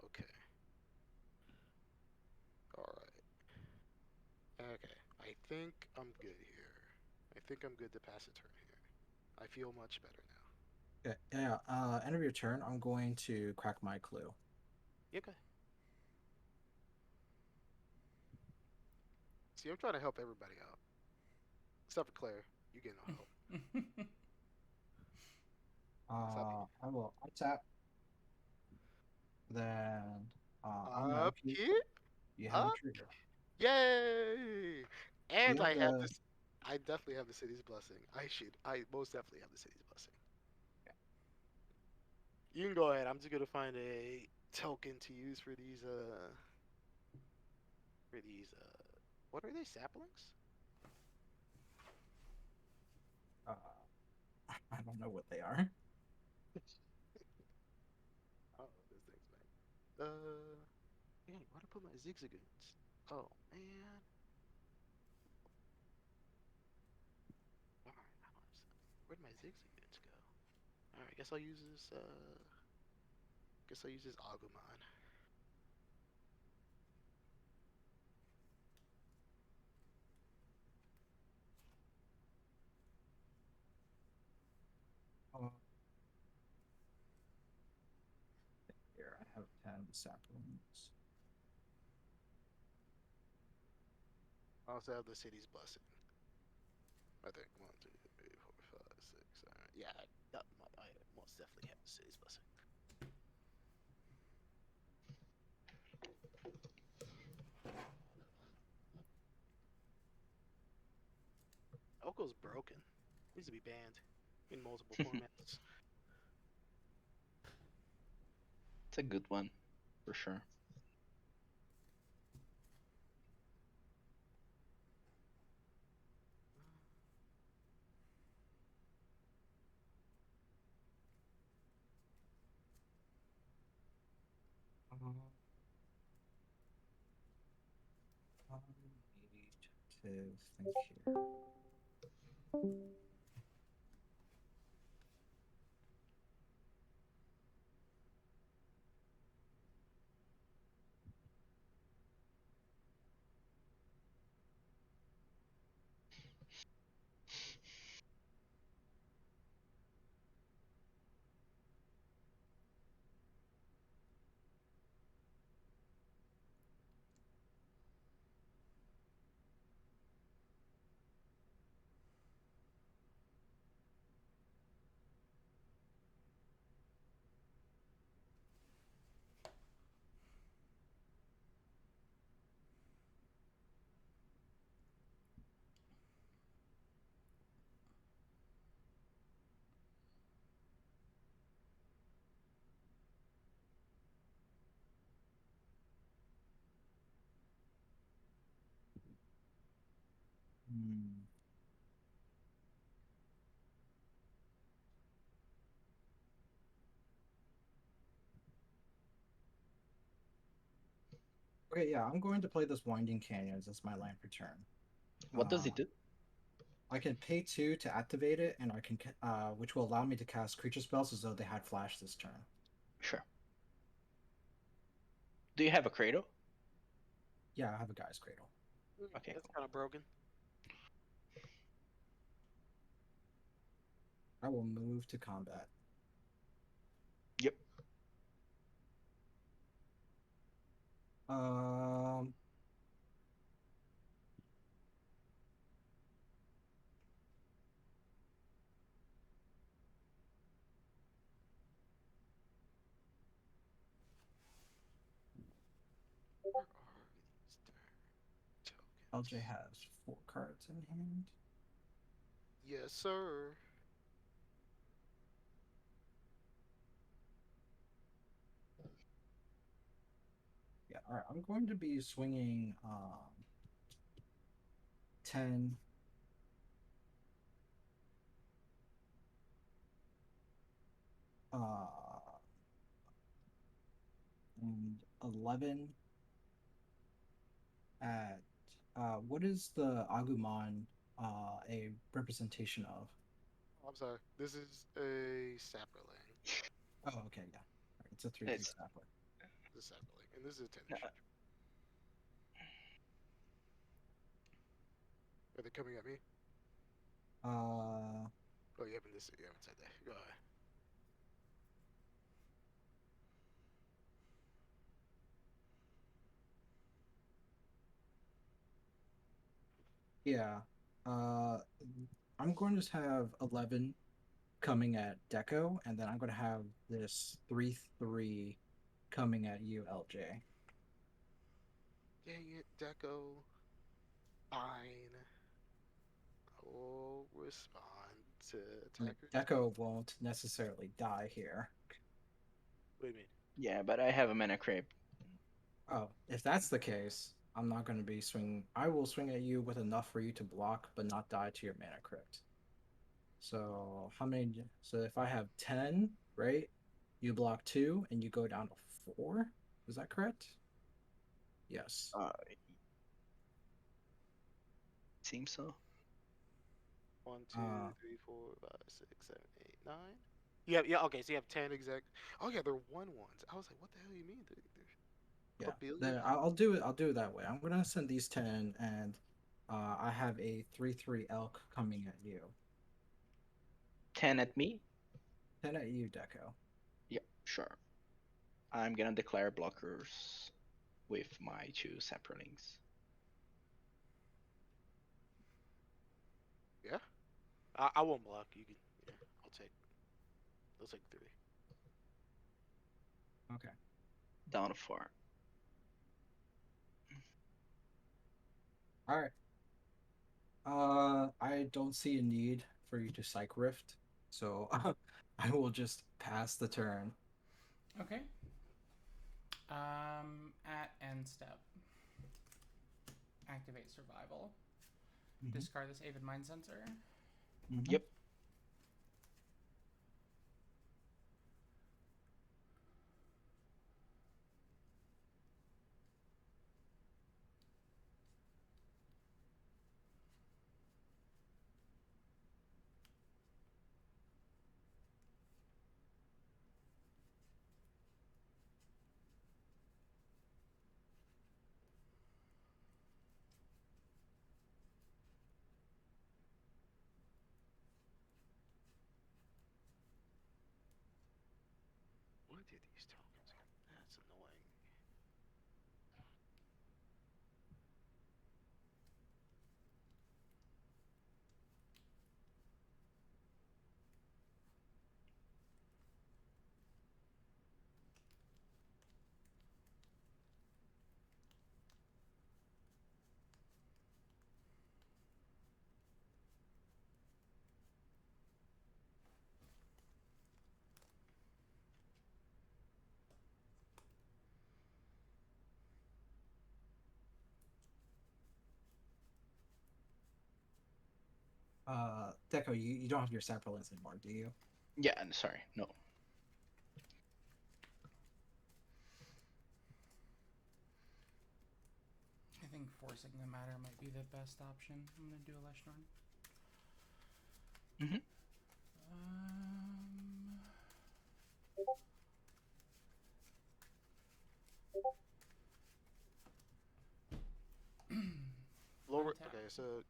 Okay. Alright. Okay. I think I'm good here. I think I'm good to pass a turn here. I feel much better now. Okay. Yeah. End of your turn. I'm going to crack my clue. You okay? See, I'm trying to help everybody out. Except for Claire. You get no help. I will untap. Then unlock you. Upkeep? You have a Up? trigger. Yay! And You I have have the. this. I definitely have the city's blessing. I most definitely have the city's blessing. You can go ahead. I'm just gonna find a token to use for these. What are they? Saplings? I don't know what they are. Oh, this thing's back. Man, where'd I put my zigzagoons? Oh man. Alright, where'd my zigzagoons go? Alright, I guess I'll use this. Guess I'll use this Agumon. Here, I have 10 saplings. I also have the city's blessing. I think 1, 2, 3, 4, 5, 6. Alright, yeah, I most definitely have the city's blessing. Oko's broken. Needs to be banned in multiple formats. It's a good one, for sure. Need to think here. Okay, yeah, I'm going to play this Winding Canyons as my land for turn. What does it do? I can pay 2 to activate it, and I can, which will allow me to cast creature spells as though they had flash this turn. Sure. Do you have a Cradle? Yeah, I have a Guy's Cradle. Okay, That's cool. kind of broken. I will move to combat. Yep. Um. Where are these darn LJ tokens? has 4 cards in hand. Yes, sir. Yeah. All right. I'm going to be swinging 10. Uh, and 11 at what is the Agumon a representation of? Oh, I'm sorry. This is a sapperling. Oh, okay, yeah. All right, it's a 3/3 It's sapling. This is a sapperling, and this is a 10 uh, inch. Are they coming at me? Uh, Oh, you haven't said that. Go ahead. yeah. Uh, I'm going to have 11 coming at Deco, and then I'm going to have this 3/3 coming at you, LJ. Dang it, Deco. Fine. I will respond to I mean, attackers. Deco won't necessarily die here. What do you mean? yeah, but I have a mana creep. Oh, if that's the case, I'm not going to be swinging. I will swing at you with enough for you to block, but not die to your mana crypt. So how many? So if I have 10, right? You block 2, and you go down to 4. Is that correct? Yes. Seems so. 1, 2, Uh, 3, 4, 5, 6, 7, 8, 9. Yeah, yeah. Okay, so you have 10 exact. Oh yeah, they're 1/1s. I was like, what the hell you mean? They're yeah. a billion. Then I'll do it. I'll do it that way. I'm gonna send these 10, and I have a 3/3 elk coming at you. 10 at me? 10 at you, Deco. Yeah, sure. I'm gonna declare blockers with my 2 saplings. Yeah. I won't block. You can. Yeah, I'll take. I'll take 3. Okay. Down to 4. All right. I don't see a need for you to psych rift, so I will just pass the turn. Okay. At end step, activate survival. Mhm. Discard this Avid Mind Sensor. Mhm. Yep. What did these tokens get? That's annoying. Deco, you don't have your saprolins anymore, do you? Yeah, sorry, no. I think forcing the matter might be the best option. I'm gonna do a Leshnorn. Mhm. Um, Lower. Untap. Okay, so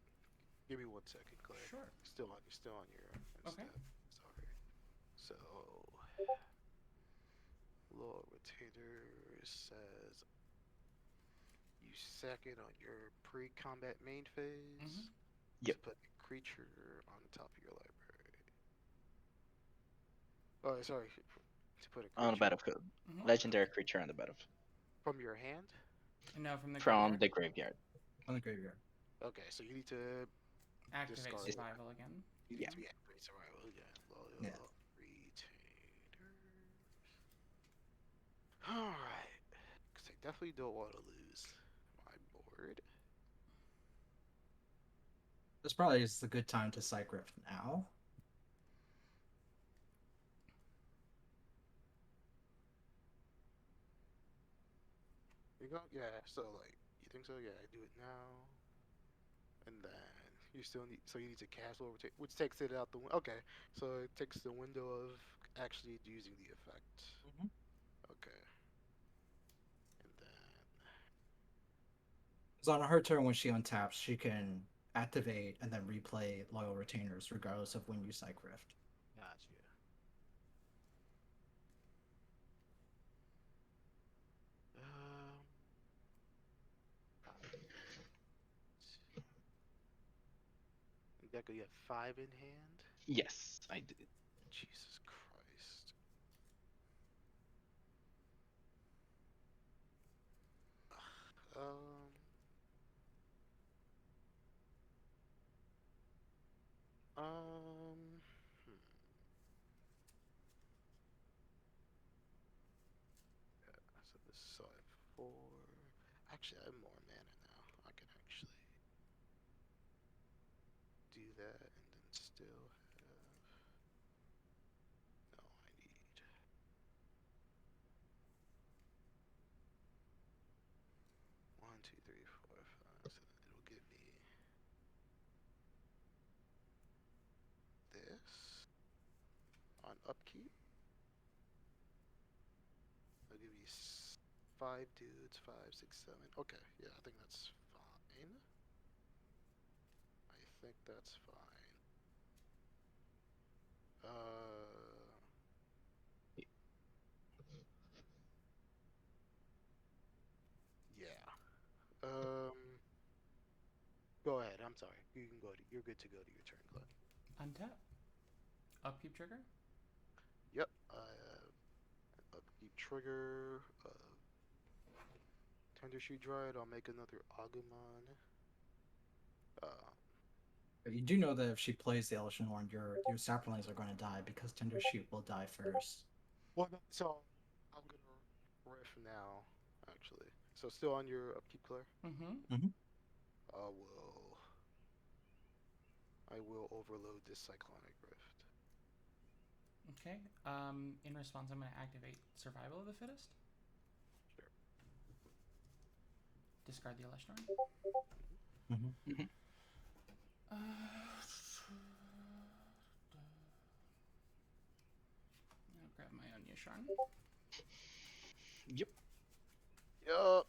give me 1 second, Clay. Sure. Still on your Okay. step. So So, Law Retainer says you sack it on your pre-combat main phase Yep. to put a creature on the top of your library. Oh, sorry, to put a creature On the battlefield. Mhm. Legendary creature on the battlefield. from your hand. No, from the From graveyard. the graveyard. On the graveyard. Okay, so you need to Activate discard it. survival again. You Yeah. need to be activate survival again. Loyal Yeah. Retainers. Alright. Because I definitely don't want to lose my board. This probably is a good time to Psych Rift now. You go? Yeah, so like, you think so? Yeah, I do it now. And then you still need, so you need to cast over, which takes it out the window. Okay, so it takes the window of actually using the effect. Mhm. Okay. And then, So on her turn, when she untaps, she can activate and then replay Loyal Retainers regardless of when you Psych Rift. gotcha. Deco, you have 5 in hand? Yes, I did. Jesus Christ. Um. Um. Hmm. Yeah, so this is so I have 4. Actually, I have more mana now. I can actually do that and then still have. No, I need. 1, 2, 3, 4, 5. So then it'll give me this on upkeep. It'll give you 5 dudes, 5, 6, 7. Okay, yeah, I think that's fine. I think that's fine. Yeah. Go ahead. I'm sorry. You can go. You're good to go to your turn, Glenn. Untap. Upkeep trigger. Yep. Upkeep trigger. Tender Shoot Dryad. I'll make another Agumon. But you do know that if she plays the Election Horn, your saplings are going to die because Tender Shoot will die first. Well, so I'm gonna riff now, actually. So still on your upkeep, Claire. Mm-hmm. I will overload this Cyclonic Rift. Okay. In response, I'm going to activate Survival of the Fittest. Sure. Discard the Eleshnorn. Mm-hmm. I'll grab my own Yasharn. Yep. Yup.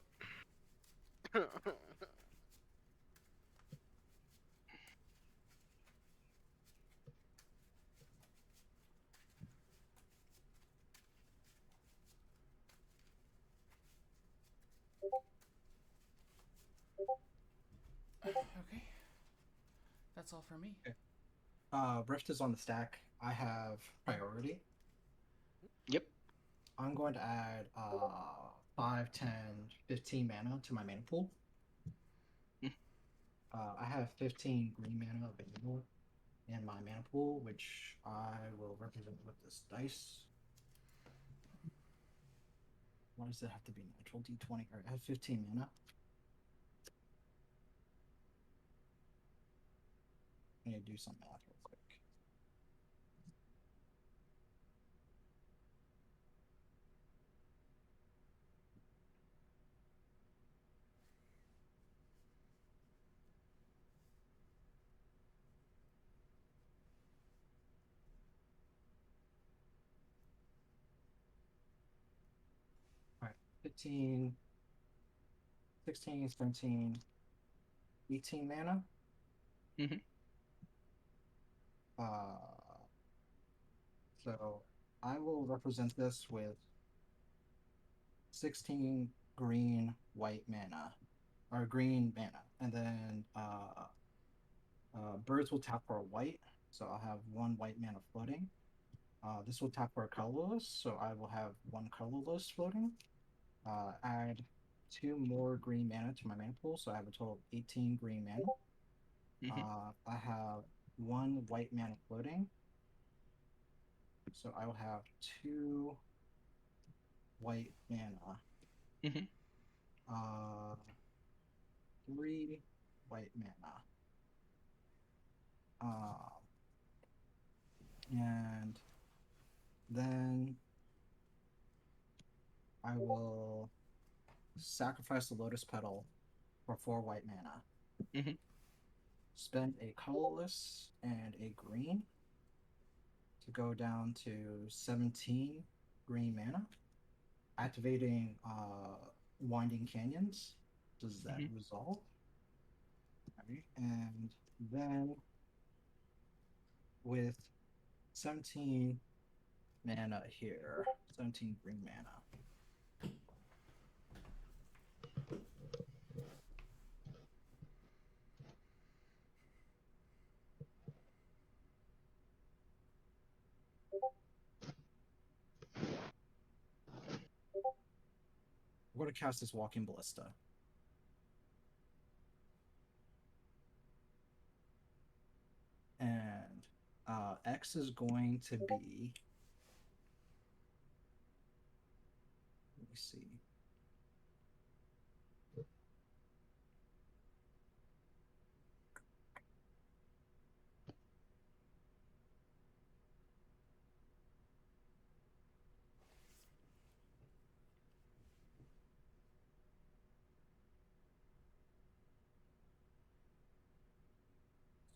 Okay. That's all for me. Okay. Rift is on the stack. I have priority. Yep. I'm going to add 5, 10, 15 mana to my mana pool. I have 15 green mana available in my mana pool, which I will represent with this dice. Why does it have to be natural? D20. All right, I have 15 mana. I need to do some math real quick. All right, 15, 16, 17, 18 mana. Mhm. So I will represent this with 16 green white mana, or green mana, and then birds will tap for a white, so I'll have one white mana floating. This will tap for a colorless, so I will have one colorless floating. Add 2 more green mana to my mana pool, so I have a total of 18 green mana. I have 1 white mana floating, so I will have 2 white mana. Mhm. 3 white mana. And then I will sacrifice the Lotus Petal for 4 white mana. Mhm. Spend a colorless and a green to go down to 17 green mana. Activating Winding Canyons. Does that resolve? Right. And then with 17 mana here, 17 green mana. We're going to cast this Walking Ballista. And X is going to be. Let me see.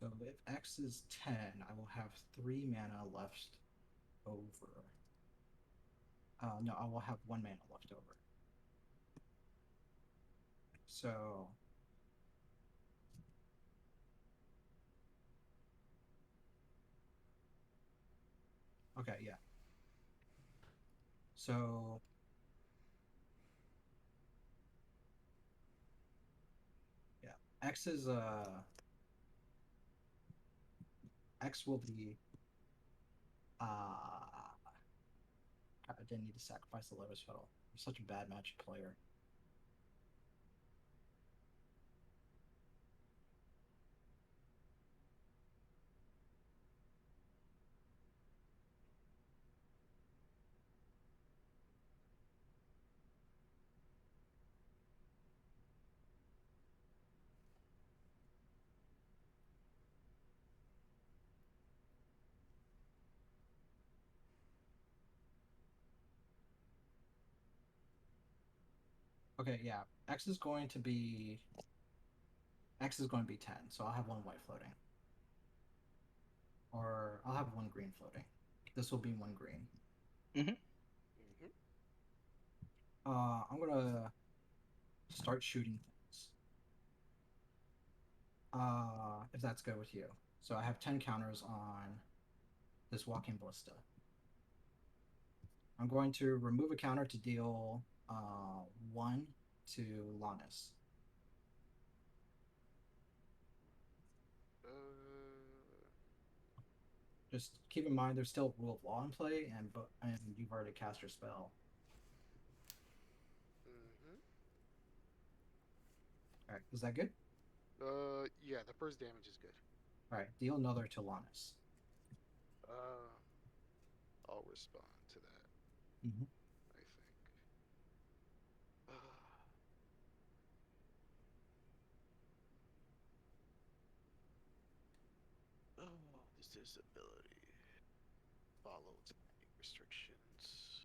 So if X is 10, I will have 3 mana left over. No, I will have 1 mana left over. So okay, yeah. So yeah, X is X will be I didn't need to sacrifice the Lotus Petal. I'm such a bad Magic player. Okay, yeah. X is going to be 10, so I'll have 1 white floating. Or I'll have 1 green floating. This will be 1 green. I'm gonna start shooting things. If that's good with you. So I have 10 counters on this Walking Ballista. I'm going to remove a counter to deal 1 to Lannis. Just keep in mind there's still Rule of Law in play, and you've already cast your spell. Alright, is that good? Yeah, the first damage is good. Alright, deal another to Lannis. I'll respond to that. Mm-hmm. I think. This ability. Follow timing restrictions.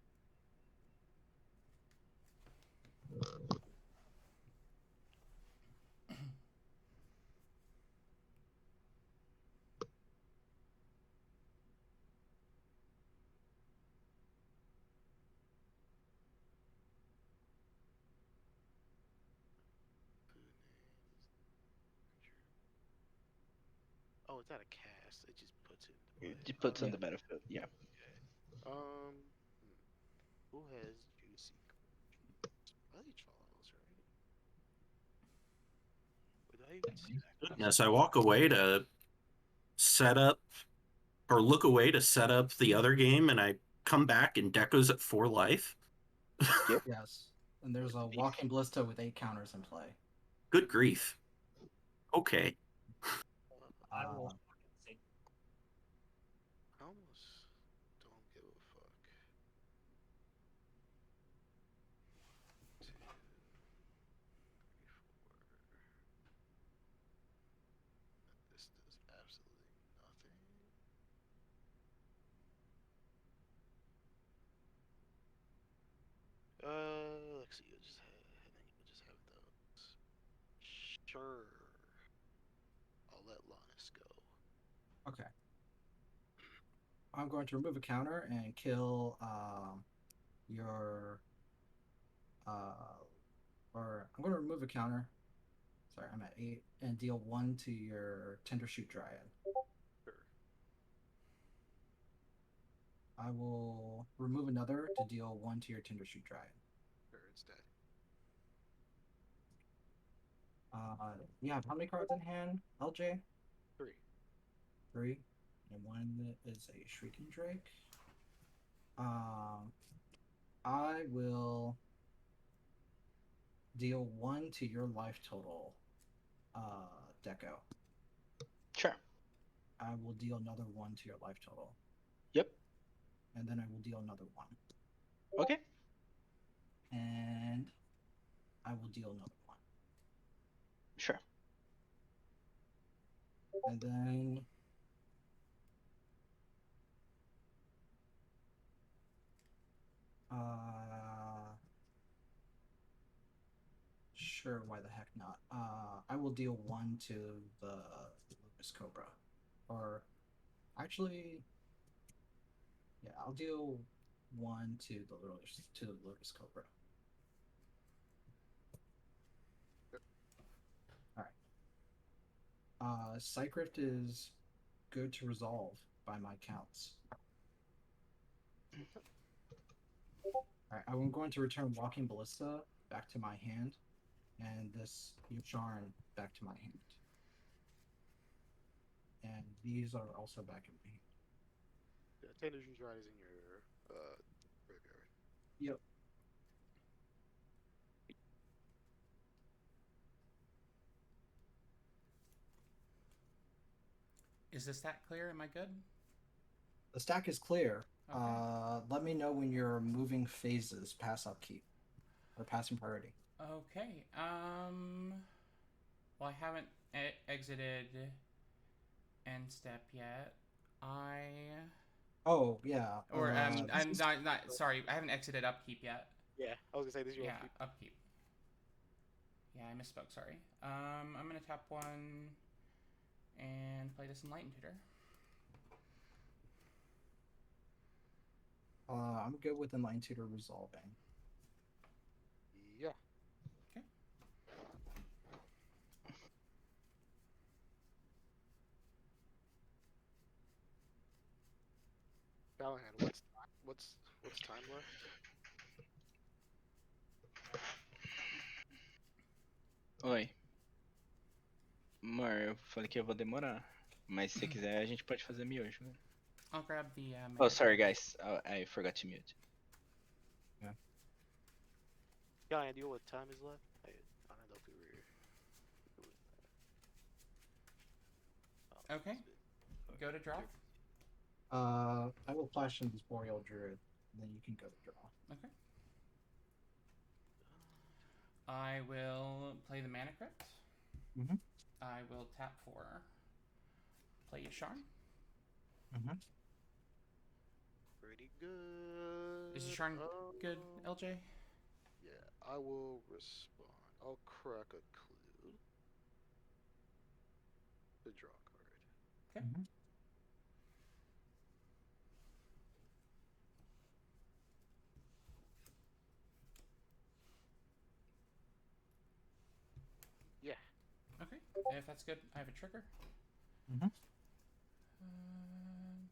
Oh, it's not a cast. It just puts it into play. It puts on Yeah. the battlefield. Yeah. Um, who has juicy? Probably Charles, right? But I even see that. Goodness, I walk away to set up or look away to set up the other game, and I come back and Deco's at 4 life. Yes. And there's a Nice. walking ballista with 8 counters in play. Good grief. Okay. I will. Uh, I almost don't give a fuck. 2, 3, 4. This does absolutely nothing. Let's see. You'll just have, I think you'll just have those. Sure. I'll let Linus go. okay. I'm going to remove a counter and kill your or I'm going to remove a counter. Sorry, I'm at 8 and deal 1 to your Tender Shoot Dryad. Sure. I will remove another to deal 1 to your Tender Shoot Dryad. Sure, it's dead. You have how many cards in hand, LJ? 3. 3. And 1 is a Shrieking Drake. I will deal 1 to your life total, Deco. Sure. I will deal another 1 to your life total. Yep. And then I will deal another 1. Okay. And I will deal another 1. Sure. And then sure, why the heck not? I will deal 1 to the Lotus Cobra. Or actually, yeah, I'll deal 1 to the Lotus Cobra. Alright. Psycrift is good to resolve by my counts. Alright, I'm going to return Walking Ballista back to my hand, and this Yusharn back to my hand. And these are also back in my hand. The Tender Shoot Dryad is in your graveyard. Yep. Is the stack clear? Am I good? The stack is clear. Okay. Let me know when you're moving phases past upkeep or passing priority. Okay. Well, I haven't exited end step yet. Oh yeah. Or I'm this is- not sorry. I haven't exited upkeep yet. Yeah, I was gonna say this is your Yeah, upkeep. upkeep. Yeah, I misspoke. Sorry. I'm gonna tap 1 and play this Enlightened Tutor. I'm good with Enlightened Tutor resolving. Yeah. Okay. Callahan, what's time left? Oi. Amor, eu falei que eu vou demorar. Mas se você quiser, a gente pode fazer miojo, né? I'll grab the. Oh, sorry, guys. Oh, I forgot to mute. Callahan, do you know what time is left? I don't know if we were doing that. Oh, Okay. it's been- Go to draw. I will flash in this Boreal Druid, and then you can go to draw. Okay. I will play the Mana Crypt. Mhm. I will tap 4. Play Yusharn. Pretty good. Is Yusharn good, Um, LJ? Yeah, I will respond. I'll crack a clue. The draw card. Okay. Yeah. Okay. If that's good, I have a trigger. Mhm. And,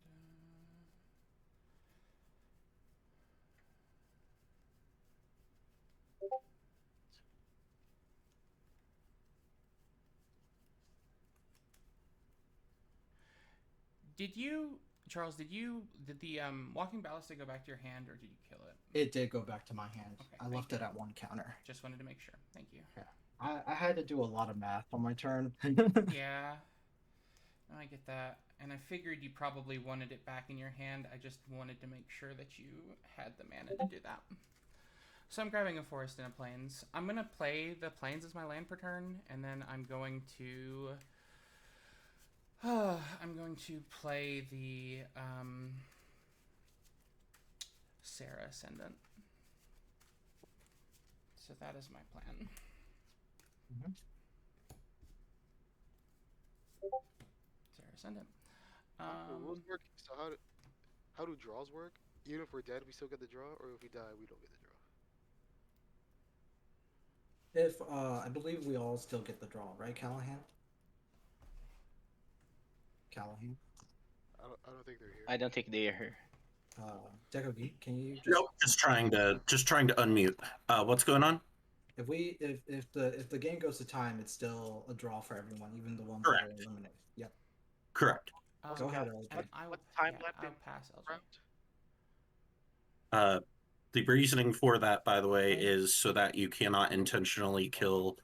Did you, Charles? Did the walking ballista go back to your hand, or did you kill it? It did go back to my hand. Okay, I thank left you. it at 1 counter. Just wanted to make sure. Thank you. Yeah. I had to do a lot of math on my turn. Yeah, I get that. And I figured you probably wanted it back in your hand. I just wanted to make sure that you had the mana to do that. So I'm grabbing a forest and a plains. I'm going to play the plains as my land per turn, and then I'm going to... I'm going to play the Sarah Ascendant. So that is my plan. Mhm. Sarah Ascendant. Rules work. So how do draws work? Even if we're dead, we still get the draw, or if we die, we don't get the draw. If I believe we all still get the draw, right, Callahan? Callahan. I don't think they're here. I don't think they are here. Deco Geek, can you just Nope, just trying to unmute. What's going on? if the game goes to time, it's still a draw for everyone, even the ones Correct. that are eliminated. Yep. Correct. Go ahead, And LJ. I will, What's time yeah, left I'll in pass LJ. round? The reasoning for that, by the way, is so that you cannot intentionally kill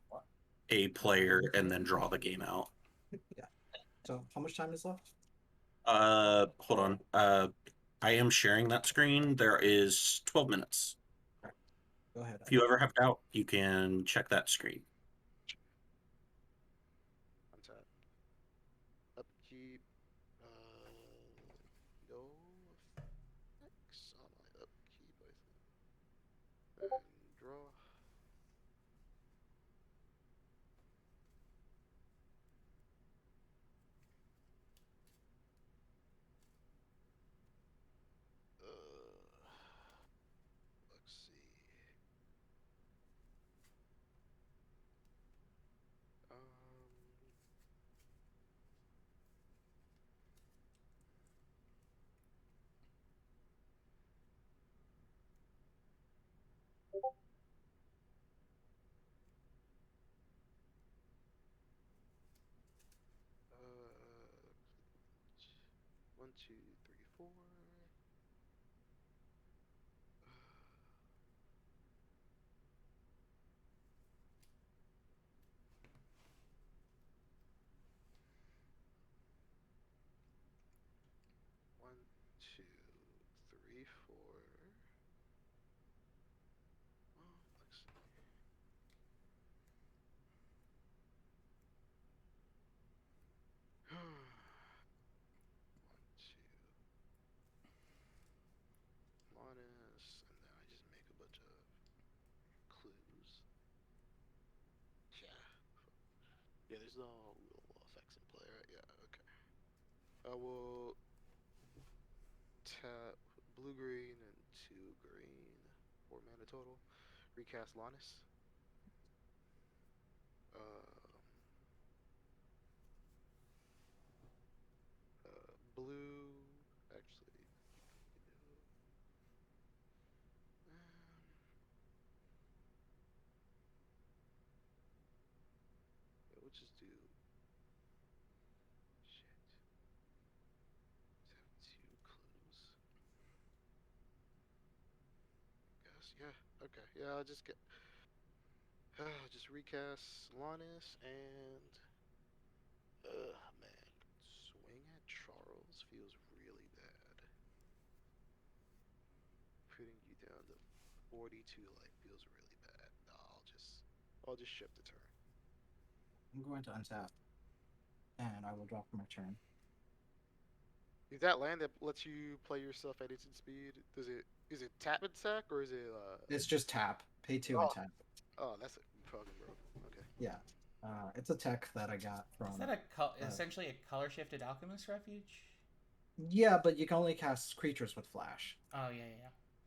a player and then draw the game out. Yeah. So how much time is left? Hold on. I am sharing that screen. There is 12 minutes. Go ahead. If you ever have doubt, you can check that screen. Untap. Upkeep. No effects on my upkeep, I think. And draw. Let's see. One, two, three, four. One, two, three, four. Let's see. One, two. Minus, and then I just make a bunch of clues. Yeah. Yeah, there's no real effects in play, right? Yeah, okay. I will tap blue green and 2 green, 4 mana total. Recast Lannis. Blue. Actually, yeah, we'll just do. Shit. Just have 2 clues. Guess. Yeah. Okay. Yeah. I'll just get. Just recast Lannis and. Man. Swing at Charles feels really bad. Putting you down to 42 life feels really bad. No, I'll just shift the turn. I'm going to untap, and I will drop my turn. Is that land that lets you play yourself at instant speed? Is it tap and sack or is it It's just tap. Pay 2 and tap. Oh, that's a fucking bro. Okay. Yeah. It's a tech that I got from. Is that essentially a color shifted alchemist refuge? Yeah, but you can only cast creatures with flash. Oh yeah.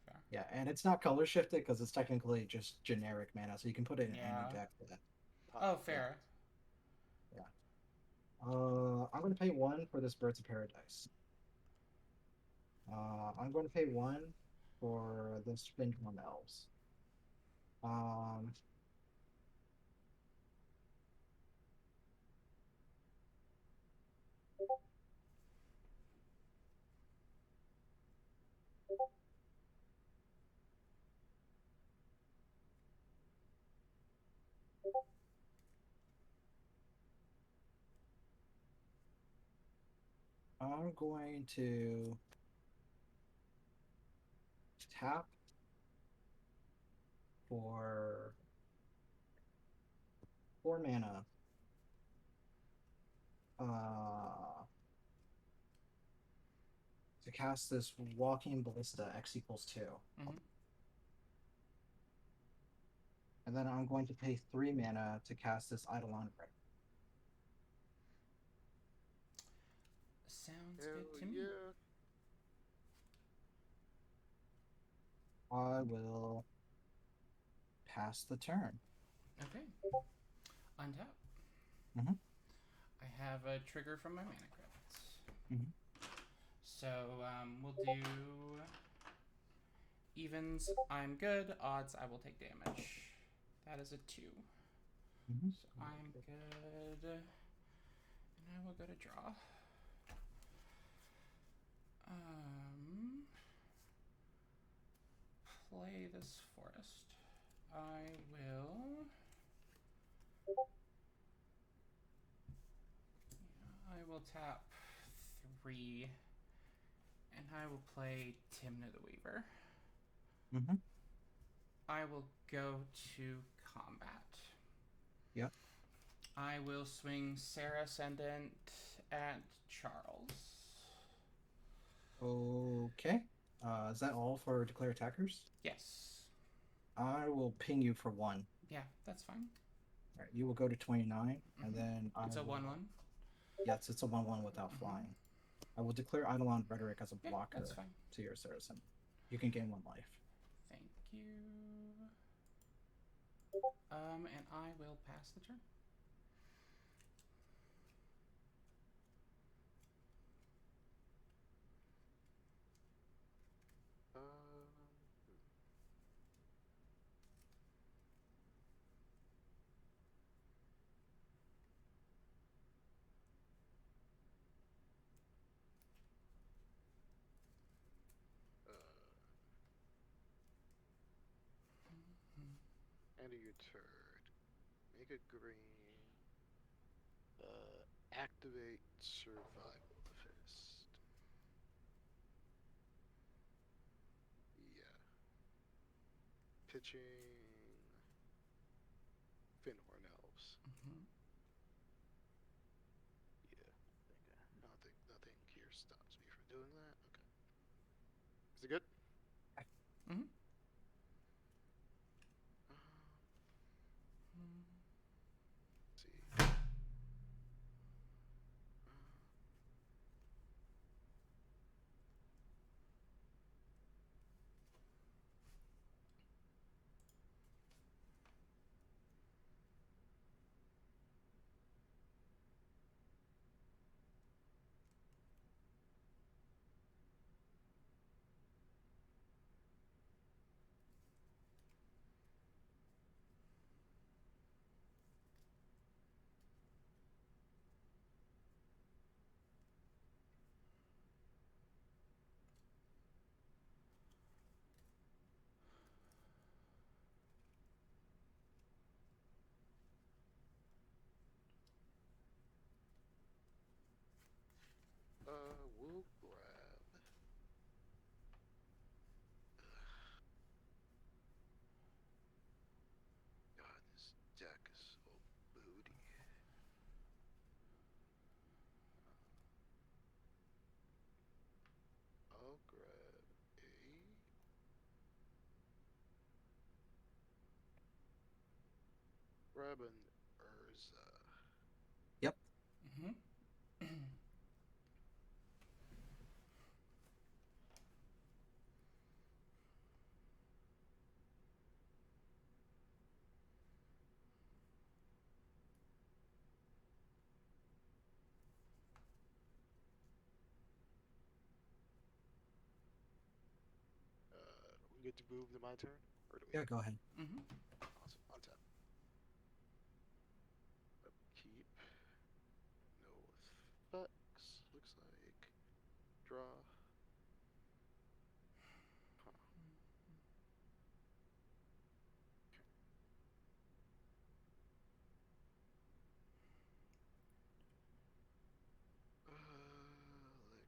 Fair. Yeah, and it's not color shifted because it's technically just generic mana, so you can put it in Yeah. any deck. That. Oh, fair. Yeah. I'm going to pay 1 for this Birds of Paradise. I'm going to pay 1 for this Spindhorn Elves. I'm going to tap for 4 mana. To cast this Walking Ballista, X equals 2. Mhm. And then I'm going to pay 3 mana to cast this Eidolon Ray. Sounds Hell good to me. yeah. I will pass the turn. Okay. Untap. Mhm. I have a trigger from my mana credits. Mhm. So we'll do evens. I'm good. Odds. I will take damage. That is a 2. Mhm. So I'm good. And I will go to draw. Play this forest. I will. Yeah, I will tap 3, and I will play Timna the Weaver. Mhm. I will go to combat. Yep. I will swing Sarah Ascendant at Charles. Okay. Is that all for declare attackers? Yes. I will ping you for 1. Yeah, that's fine. All right, you will go to 29, and Mhm. then It's I a will... 1/1. Yes, it's a 1/1 without Mhm. flying. I will declare Eidolon Rhetoric as a Yeah, blocker that's fine. to your Saracen. You can gain 1 life. Thank you. And I will pass the turn. End of your turn. Make a green. Activate Survivalist. Yeah. Pitching Finhorn Elves. Mhm. Yeah. Nothing here stops me from doing that. Okay. Is it good? Mhm. Let's see. We'll grab. God, this deck is so booty. I'll grab an Urza. Yep. Mhm. We get to move to my turn, or do we? Yeah, go ahead. Mhm. Awesome. On tap. Upkeep. No effects. Looks like draw. Huh.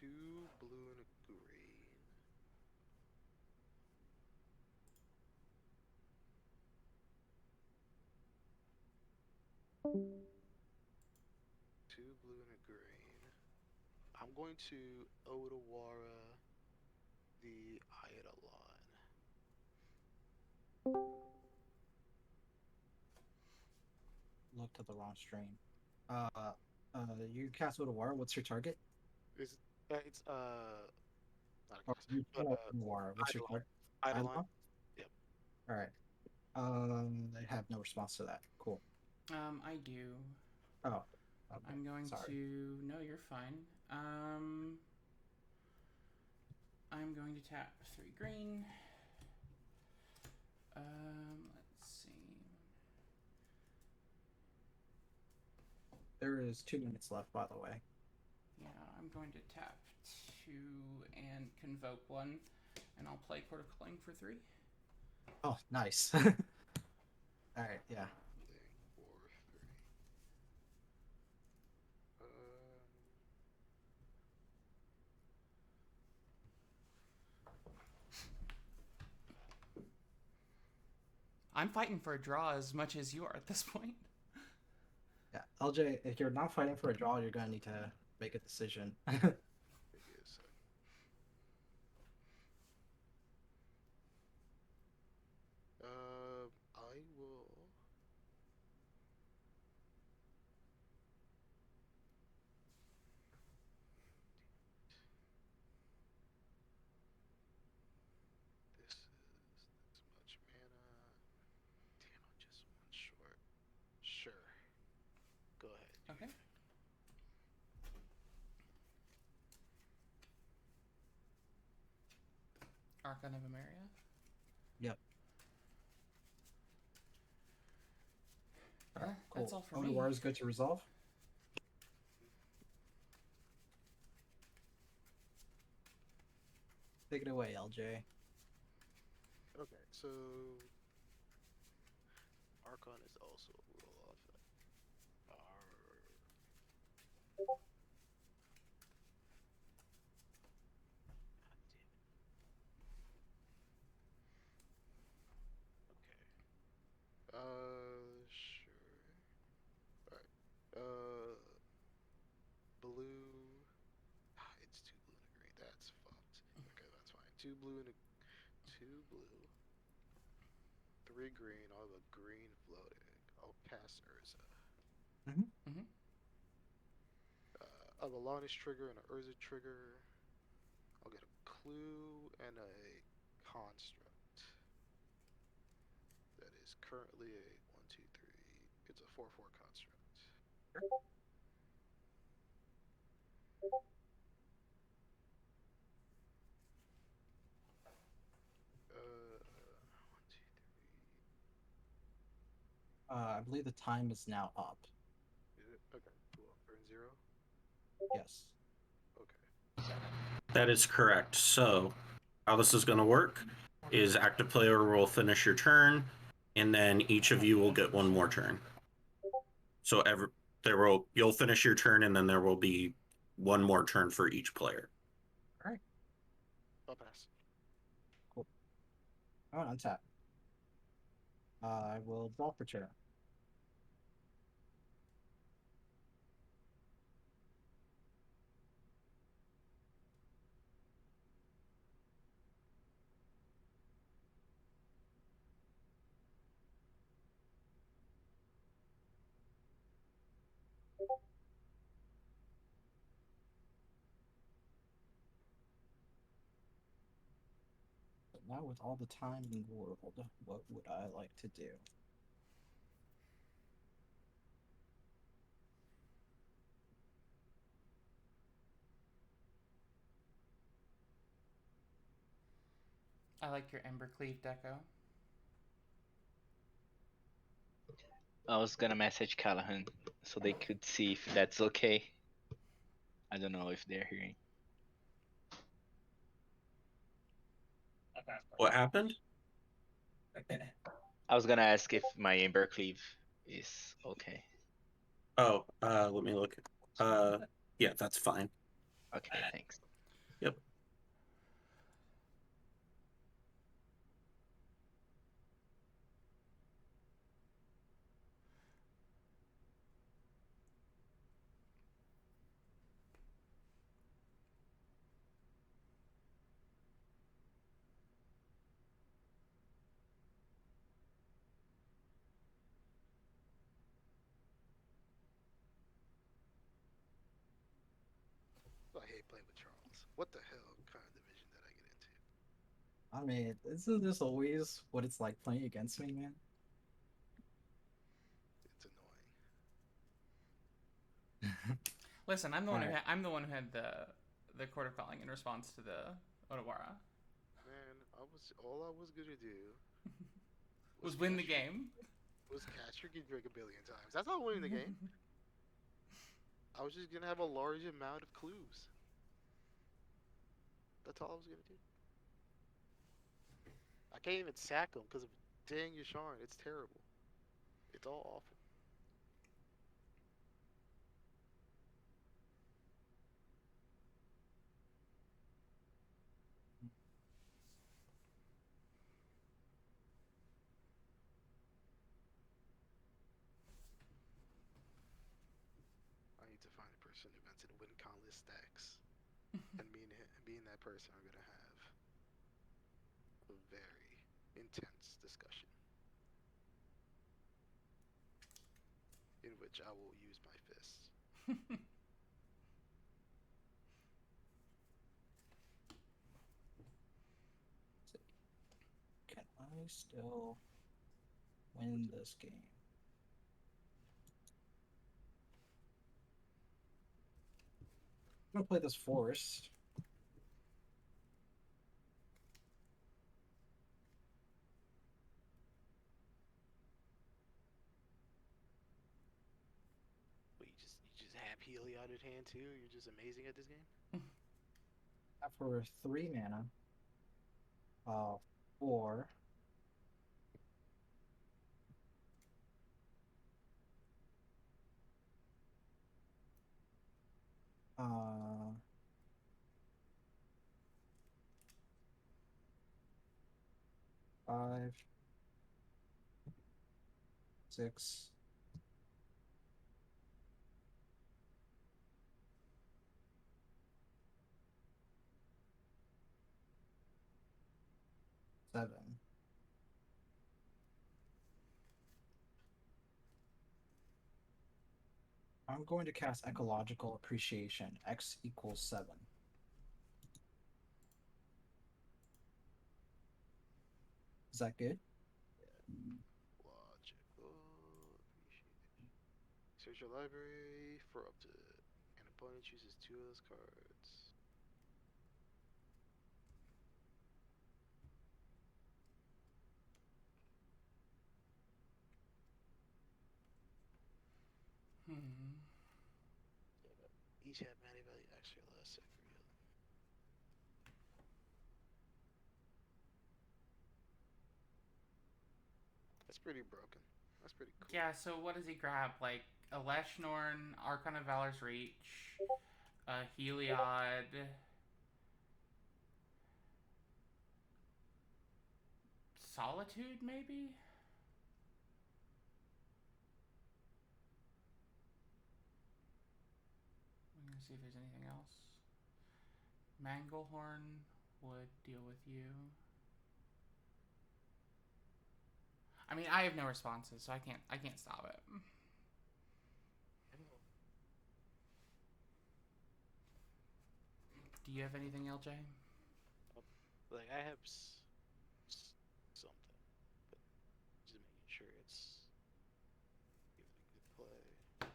2 blue and a green. Two blue and a green. I'm going to Odawara the Eidolon. Looked at the wrong stream. You cast Odawara. What's your target? It's not a Oh, cast, you but cannot Odawara. What's your Eidolon. target? Eidolon. Yep. All right. I have no response to that. Cool. I do. Oh. Okay. I'm going Sorry. to. No, you're fine. I'm going to tap 3 green. Let's see. There is 2 minutes left, by the way. Yeah, I'm going to tap 2 and convoke 1, and I'll play Protocoling for 3. Oh, nice. All right. Yeah. Playing for 3. I'm fighting for a draw as much as you are at this point. Yeah. LJ, if you're not fighting for a draw, you're gonna need to make a decision. Give me a sec. I will. This is this much mana. Damn, I'm just 1 short. Sure. Go ahead. Okay. Archon of Emeria. Yep. All right. Yeah, Cool. that's all for me. Odawara is good to resolve. Take it away, LJ. Okay, so Archon is also a roll off. Okay. Sure. Alright. Blue. It's 2 blue and a green. That's fucked. Okay, that's fine. 2 blue and a 2 blue. 3 green. I'll have a green floating. I'll cast Urza. I'll have a Lanish trigger and an Urza trigger. I'll get a clue and a construct. That is currently a 1, 2, 3. It's a 4/4 construct. One, two, I believe the time is now up. three. Is it? Okay, cool. Burn 0? Yes. Okay. That is correct. So, how this is going to work is active player will finish your turn, and then each of you will get 1 more turn. So you'll finish your turn, and then there will be 1 more turn for each player. All right. I'll pass. Cool. All right, untap. I will draw for turn. But now with all the time in the world, what would I like to do? I like your Embercleave deco. I was gonna message Callahan so they could see if that's okay. I don't know if they're hearing. What happened? I was gonna ask if my Embercleave is okay. Oh, let me look. Yeah, that's fine. Okay, thanks. Yep. I hate playing with Charles. What the hell kind of division did I get into? I mean, isn't this always what it's like playing against me, man? It's annoying. Listen, I'm the one Alright. I'm the one who had the Court of Calling in response to the Otawara. Man, all I was gonna do Was win the catch your- game. Was catch your drink a billion times. That's not winning the game. I was just gonna have a large amount of clues. That's all I was gonna do. I can't even sack him because of dang Yasharn. It's terrible. It's all awful. I need to find a person who invented win conless stacks. And being that person, I'm gonna have a very intense discussion in which I will use my fists. Can I still win this game? I'm gonna play this forest. But you just have Heliod at hand too. You're just amazing at this game. For 3 mana. 4. Uh, 5. 6. 7. I'm going to cast Ecological Appreciation. X equals 7. Is that good? Logical appreciation. Search your library for up to an opponent chooses 2 of those cards. Each have mana value extra less for you. That's pretty broken. That's pretty cool. Yeah, so what does he grab? Like a Leshnorn, Archon of Valor's Reach, a Heliod, Solitude, maybe? I'm gonna see if there's anything else. Manglehorn would deal with you. I mean, I have no responses, so I can't stop it. Do you have anything, LJ? Like I have something, but just making sure it's giving a good play.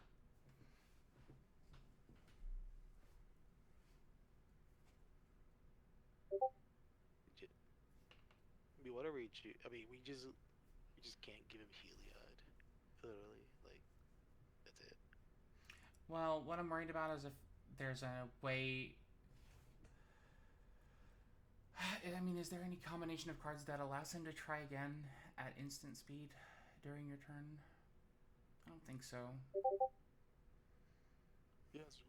I mean, whatever you choose. I mean, we just can't give him Heliod. Literally, like that's it. Well, what I'm worried about is if there's a way. I mean, is there any combination of cards that allows him to try again at instant speed during your turn? I don't think so. He has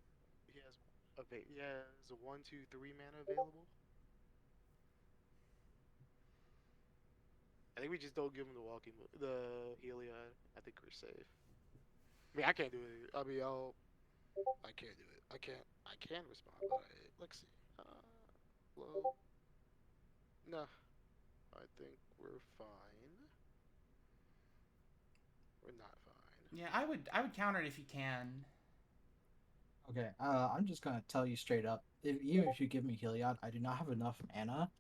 Yeah, there's a 1, 2, 3 mana available. I think we just don't give him the Heliod. I think we're safe. I mean, I can't do it. I mean, I can't do it. I can respond, but let's see. Well, no, I think we're fine. We're not fine. Yeah, I would counter it if you can. Okay, I'm just gonna tell you straight up. Even if you give me Heliod, I do not have enough mana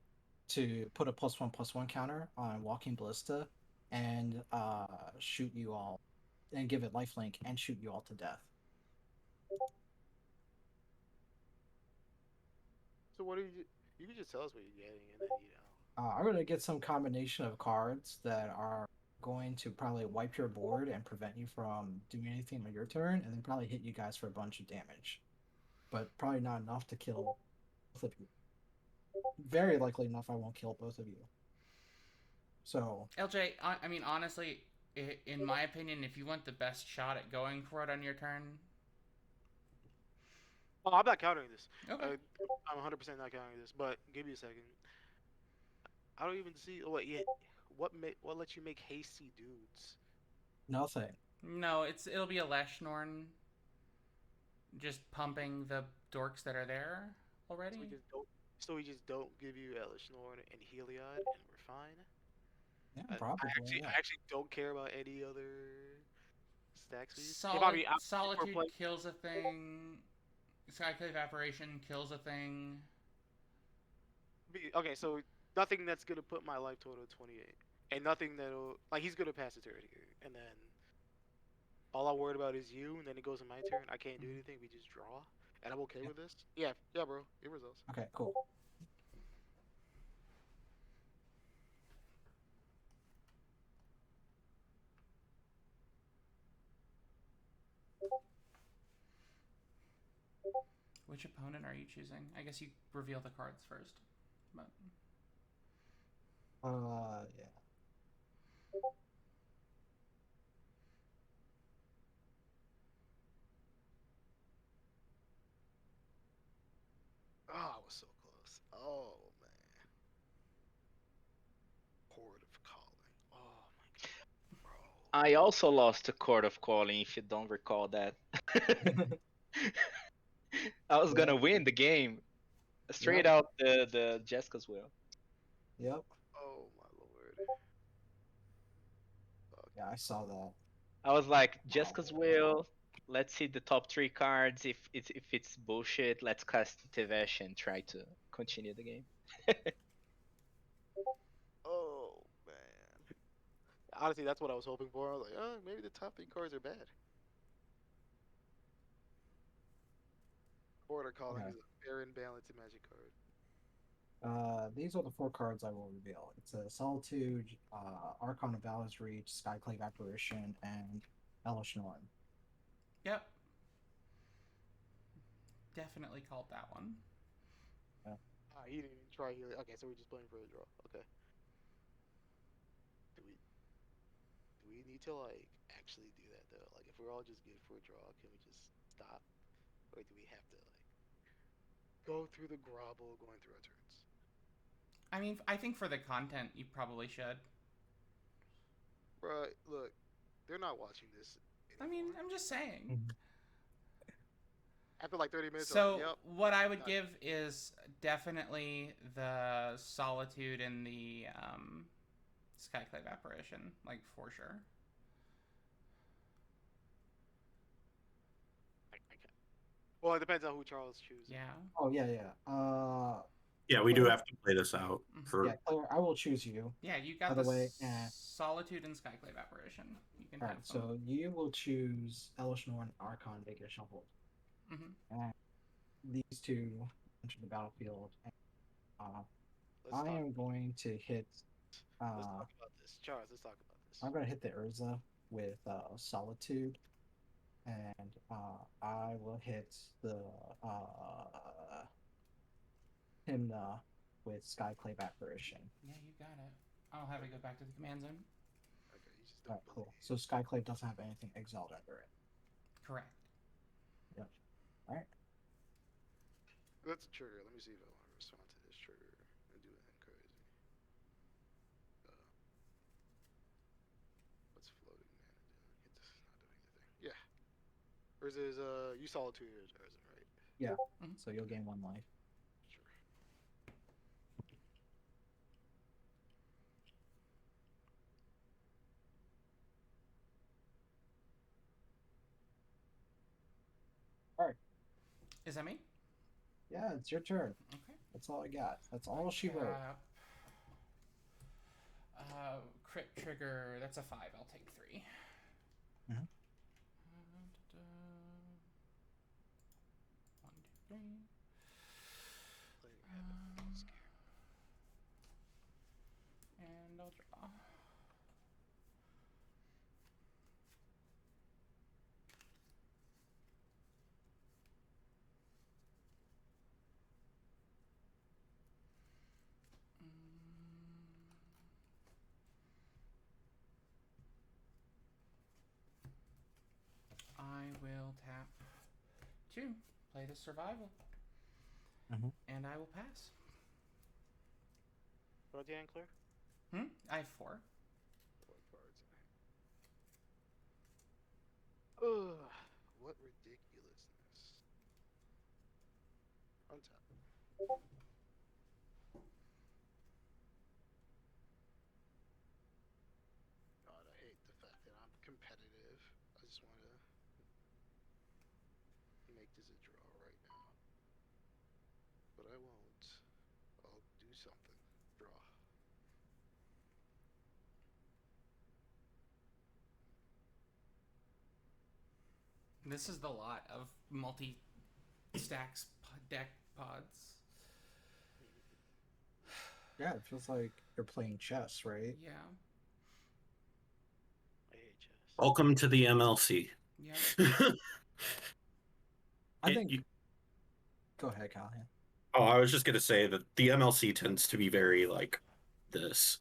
to put a +1/+1 counter on Walking Ballista and shoot you all, and give it lifelink and shoot you all to death. So what are you? You can just tell us what you're getting, and then I'm gonna get some combination of cards that are going to probably wipe your board and prevent you from doing anything on your turn, and then probably hit you guys for a bunch of damage, but probably not enough to kill both of you. Very likely enough, I won't kill both of you. So LJ, I mean, honestly, in my opinion, if you want the best shot at going for it on your turn, Oh, I'm not countering this. okay. I'm 100% not countering this. But give me a second. I don't even see. Oh, wait, yeah. What lets you make hasty dudes? nothing. No, it'll be a Leshnorn just pumping the dorks that are there already. We just don't give you Elishnorn and Heliod, and we're fine. Yeah, probably. I actually don't care about any other stacks. Solitude kills a thing. Skyclave Apparition kills a thing. Okay, so nothing that's gonna put my life total to 28, and nothing that'll he's gonna pass the turn here, and then all I'm worried about is you, and then it goes in my turn. I can't do anything. We just draw, and I'm okay with this. Yeah, bro. It results. Okay, cool. Which opponent are you choosing? I guess you reveal the cards first. But yeah. Oh, I was so close. Oh man. Horde of Calling. Oh my god, bro. I also lost to Court of Calling, if you don't recall that. I was gonna win the game. Straight out the Jessica's Will. Yep. Oh my lord. Yeah, I saw that. I was like, Jessica's Will. Let's see the top 3 cards. If it's bullshit, let's cast Tevesh and try to continue the game. Oh man. Honestly, that's what I was hoping for. I was like, oh, maybe the top 3 cards are bad. Border Calling is a fair and balanced magic card. These are the 4 cards I will reveal. It's a Solitude, Archon of Valor's Reach, Skyclave Apparition, and Hellish Norn. yep. Definitely called that one. He didn't even try healing. Okay, so we're just playing for a draw. Okay. Do we need to actually do that though? Like if we're all just good for a draw, can we just stop? Or do we have to go through the grobble going through our turns? I mean, I think for the content, you probably should. Bruh, look, they're not watching this anymore. I mean, I'm just saying. After like 30 minutes. So Yep. what I would give is definitely the Solitude and the Skyclave Apparition, like for sure. Well, it depends on who Charles chooses. Yeah. Oh yeah. Yeah, we do have to play this out. For Yeah, Claire, I will choose you. Yeah, you got By the the way, Solitude and Skyclave Apparition. You can have Alright, them. so you will choose Hellish Norn, Archon, Vega Shuffle. And these 2 enter the battlefield. And, I am going to hit. Let's talk about this, Charles. Let's talk about this. I'm going to hit the Urza with Solitude, and I will hit the Hymna with Skyclave Apparition. Yeah, you got it. I'll have it go back to the command zone. Okay, you just Alright, cool. So Skyclave doesn't have anything exiled under it. Correct. Yep. Alright. That's a trigger. Let me see if I want to respond to this trigger and do anything crazy. What's floating mana doing? It's not doing anything. Yeah. Or is you solitude or Tarzan, right? Yeah. Mhm. So you'll gain 1 life. Sure. Is that me? Yeah, it's your turn. Okay. That's all I got. That's all she wrote. Cap. Crit trigger. That's a 5. I'll take 3. Mhm. 1, 2, 3. And I'll draw. I will tap 2. Play the survival. Mhm. And I will pass. What the hand clear? I have 4. 4 cards in hand. Ugh, what ridiculousness. Untap. God, I hate the fact that I'm competitive. I just want to make this a draw right now. But I won't. I'll do something. Draw. This is the lot of multi-stacks deck pods. Yeah, it feels like you're playing chess, right? Yeah. I hate chess. Welcome to the MLC. Yeah. I think. Go ahead, Callahan. Oh, I was just gonna say that the MLC tends to be very like this.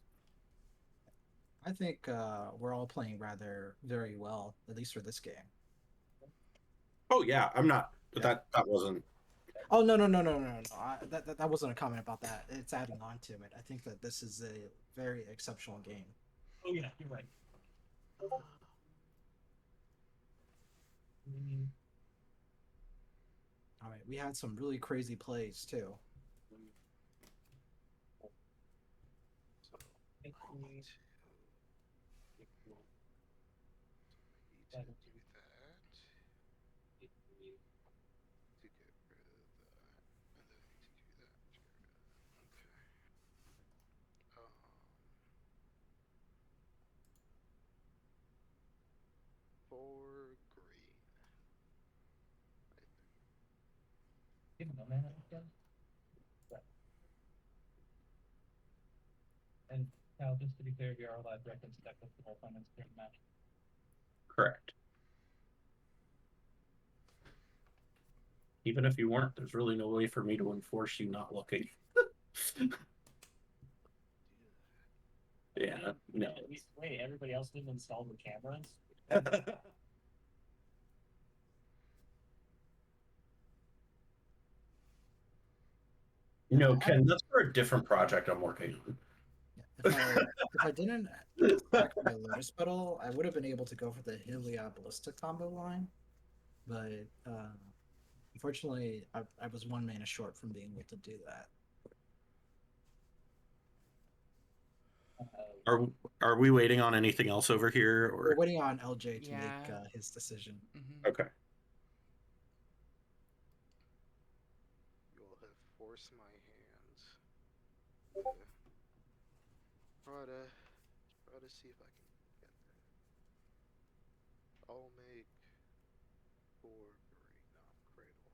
I think we're all playing rather very well, at least for this game. Oh yeah, I'm not. Yeah. That wasn't. Oh no. That wasn't a comment about that. It's adding on to it. I think that this is a very exceptional game. Oh yeah, you're right. All right, we had some really crazy plays too. So Think I we- need to do that. To get rid of that. And then I need to do that. Okay. For green. I think. Give him a mana again. Right. And Cal, just to be clear, we are allowed records deck with the whole opponent's turn match. Correct. Even if you weren't, there's really no way for me to enforce you not looking. Yeah, no. Wait, everybody else didn't install the cameras? No, Ken, that's for a different project I'm working on. Yeah, if I didn't stack my Lotus Petal, I would have been able to go for the Hylia Ballista combo line, but unfortunately, I was 1 mana short from being able to do that. Are we waiting on anything else over here, We're or waiting on LJ to Yeah. make his decision. Mm-hmm. okay? You all have forced my hands. Okay. Try to see if I can get there. I'll make 4 green, not cradle.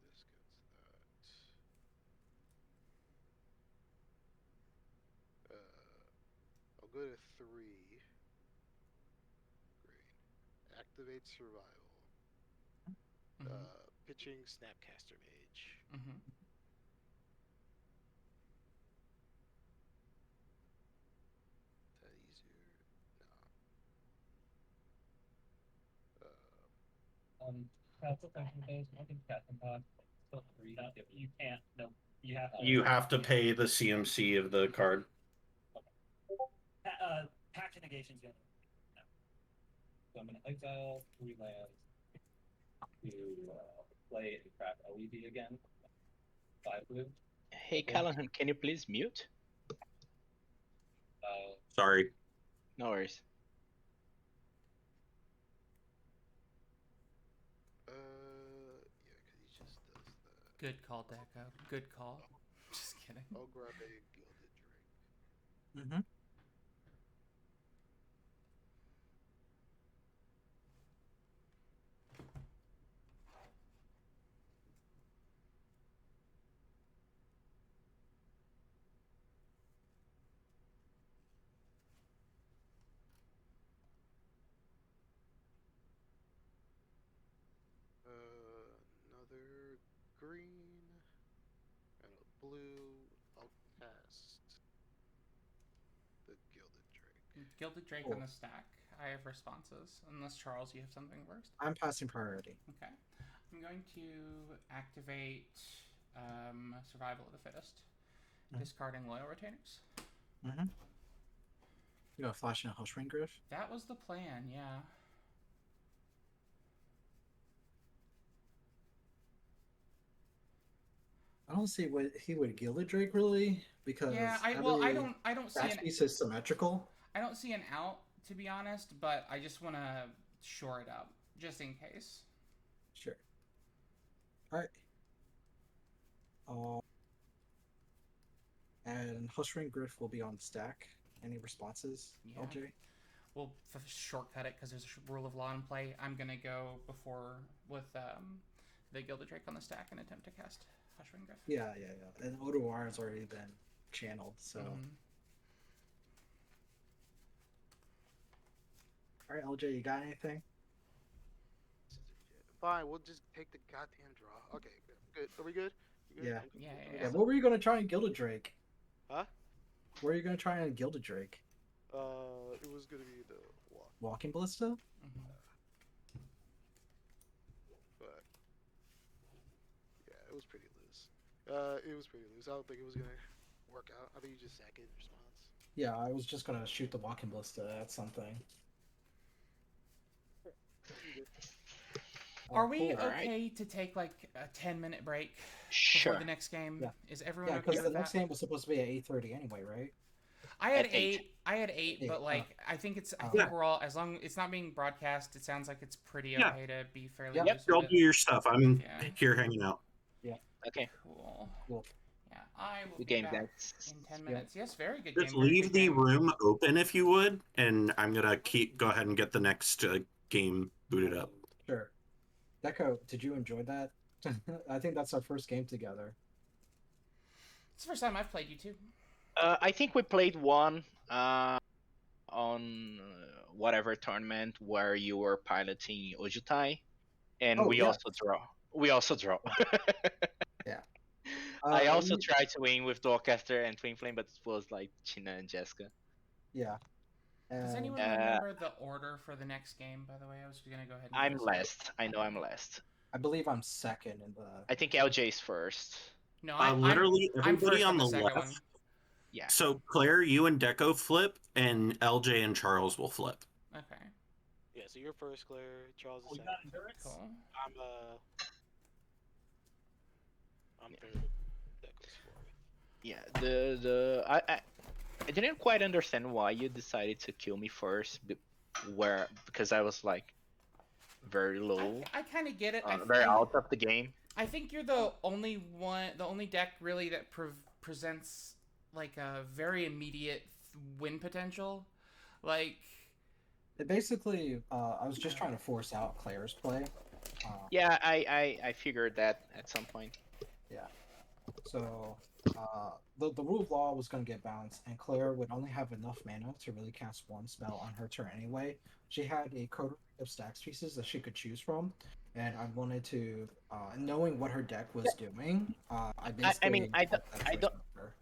This gets that. I'll go to 3 green. Activate survival. Mhm. switching Snapcaster Mage. Mm-hmm. Is that easier? No. Council function based, I think Captain Pod still free. You can't, no, you have to. You have to pay the CMC of the card. Pact negation's gonna. No. So I'm gonna exile 3 lands to play and craft LED again. 5 blue. Hey, Okay. Callahan, can you please mute? Sorry. No worries. Yeah, because he just does that. Good call, Deco. Good call. Just kidding. I'll grab a Gilded Drake. Mm-hmm. Another green and a blue. I'll cast the Gilded Drake. Gilded Drake Cool. on the stack. I have responses. Unless, Charles, you have something first. I'm passing priority. Okay. I'm going to activate Survival of the Fittest. Mhm. Discarding Loyal Retainers. Mm-hmm. You got a flash and a Hush Ring Griff? That was the plan, yeah. I don't see what he would Gilded Drake really, because Yeah, I don't see that piece is symmetrical. I don't see an out, to be honest, but I just want to shore it up just in case. Sure. All right. And Hush Ring Griff will be on stack. Any responses, Yeah. LJ? We'll shortcut it because there's a rule of law in play. I'm gonna go before with the Gilded Drake on the stack and attempt to cast Hush Ring Griff. Yeah. And Odoar has already been channeled, so. Mhm. All right, LJ, you got anything? Fine, we'll just take the goddamn draw. Okay, good. Are we good? You good? Yeah. I'm good. Yeah, I'm yeah, Yeah. good. What were you gonna try and Gilded Drake? Huh? Where are you gonna try and Gilded Drake? It was gonna be the walk, Walking Ballista? Mhm. but yeah, it was pretty loose. It was pretty loose. I don't think it was gonna work out. I think you just sack it in response. Yeah, I was just gonna shoot the Walking Ballista at something. Are we cool. okay to take like a 10-minute break Sure. before the next game? Yeah. Is everyone Yeah, okay because the with next that? game was supposed to be at 8:30 anyway, right? I had At eight. 8. I had 8, Eight, but like I think it's. I oh. think we're all, as long it's not being broadcast. It sounds like it's pretty Yeah. okay to be fairly Yep. loose Y'all with do it. your stuff. I'm Yeah. here hanging out. Okay. Cool. Cool. Yeah, I will Good be game, back guys. in 10 Yep. minutes. Yes, very good Just game. Very leave good the game. room open if you would, and I'm gonna go ahead and get the next game booted up. Sure. Deco, did you enjoy that? I think that's our first game together. It's the first time I've played you too. I think we played one on whatever tournament where you were piloting Ojutai, and Oh, we yeah. also draw. We also draw. Yeah. I also you- tried to win with Dorcaster and Twin Flame, but it was like China and Jessica. Yeah. Does And anyone remember the order for the next game? By the way, I was gonna go ahead. And I'm guess. last. I know I'm last. I believe I'm second in the. I think LJ's first. No, Literally I'm everybody first on the second left. one. Yeah. So Claire, you and Deco flip, and LJ and Charles will flip. Okay. Yeah, so you're first, Claire. Charles is Oh, you second. got endurance? Cool. I'm Yeah. third. That goes forward. Yeah. I didn't quite understand why you decided to kill me first. Because I was like very low, I kind of get it. very out of the game. I think you're the only deck really that presents like a very immediate win potential. Like, Basically, I was just trying to force out Claire's play. Yeah, I figured that at some point. So the rule of law was going to get balanced, and Claire would only have enough mana to really cast one spell on her turn anyway. She had a coterie of stacks pieces that she could choose from, and I wanted to, knowing what her deck was doing, I I basically mean, I don't, took that I choice don't, over her.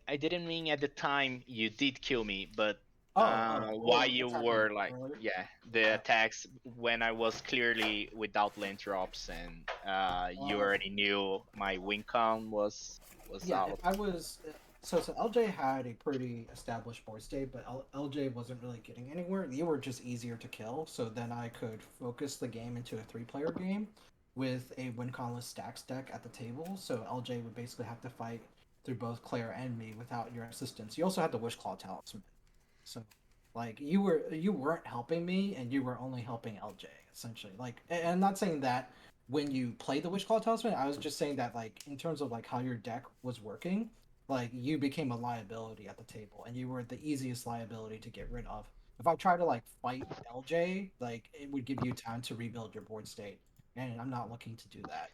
I didn't mean at the time you did kill me, but while Oh, you attacking were like, earlier. yeah, the attacks when I was clearly without land drops and you Uh, already knew my win count was yeah, if out. I was so LJ had a pretty established board state, but LJ wasn't really getting anywhere. You were just easier to kill, so then I could focus the game into a three-player game with a win conless stacks deck at the table. So LJ would basically have to fight through both Claire and me without your assistance. You also had the Wish Claw talisman, so like you weren't helping me, and you were only helping LJ essentially. Like, and I'm not saying that when you play the Witch Claw Talisman, I was just saying that like in terms of like how your deck was working, like you became a liability at the table, and you were the easiest liability to get rid of. If I try to like fight LJ, like it would give you time to rebuild your board state, and I'm not looking to do that.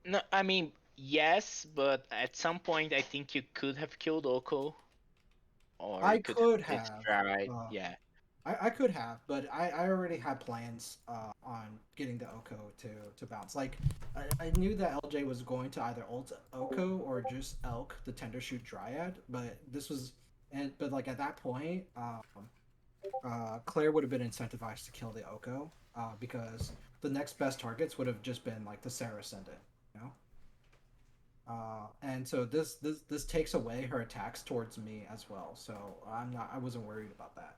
No, I mean, yes, but at some point I think you could have killed Oko, or I you could have could hit have. stride. Uh, Yeah. I could have, but I already had plans on getting the Oko to bounce. Like, I knew that LJ was going to either ult Oko or just Elk, the Tender Shoot Dryad, but this was, but like at that point, Claire would have been incentivized to kill the Oko because the next best targets would have just been like the Sarah Ascendant, you know? And so this takes away her attacks towards me as well. So I wasn't worried about that.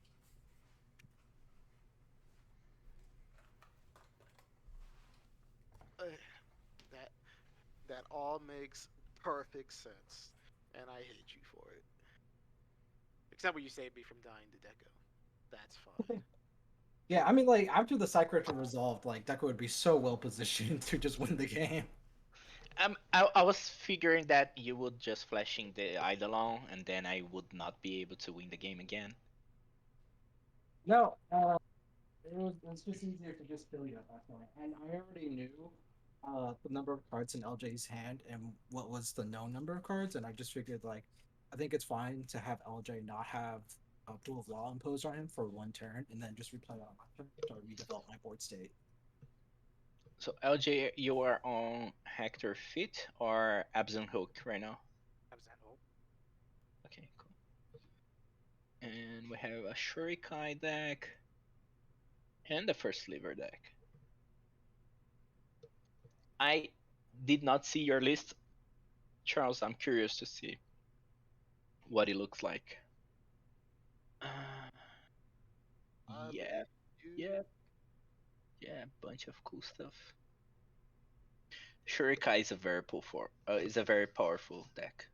That that all makes perfect sense, and I hate you for it. Except when you saved me from dying to Deco. That's fine. Yeah, I mean, like after the Cycrit resolved, like Deco would be so well positioned to just win the game. I was figuring that you would just flashing the Eidolon and then I would not be able to win the game again. No, it's just easier to just kill you at that point. And I already knew the number of cards in LJ's hand and what was the known number of cards, and I just figured like I think it's fine to have LJ not have a duel of law imposed on him for one turn, and then just replay that on my turn to redevelop my board state. So LJ, you are on Hector Fit or ABZAN Hook right now? ABZAN Hope. Okay, cool. And we have a Shurikai deck and the first sliver deck. I did not see your list, Charles. I'm curious to see what it looks like. Yeah, yeah, yeah, bunch of cool stuff. Shurikai is a is a very powerful deck.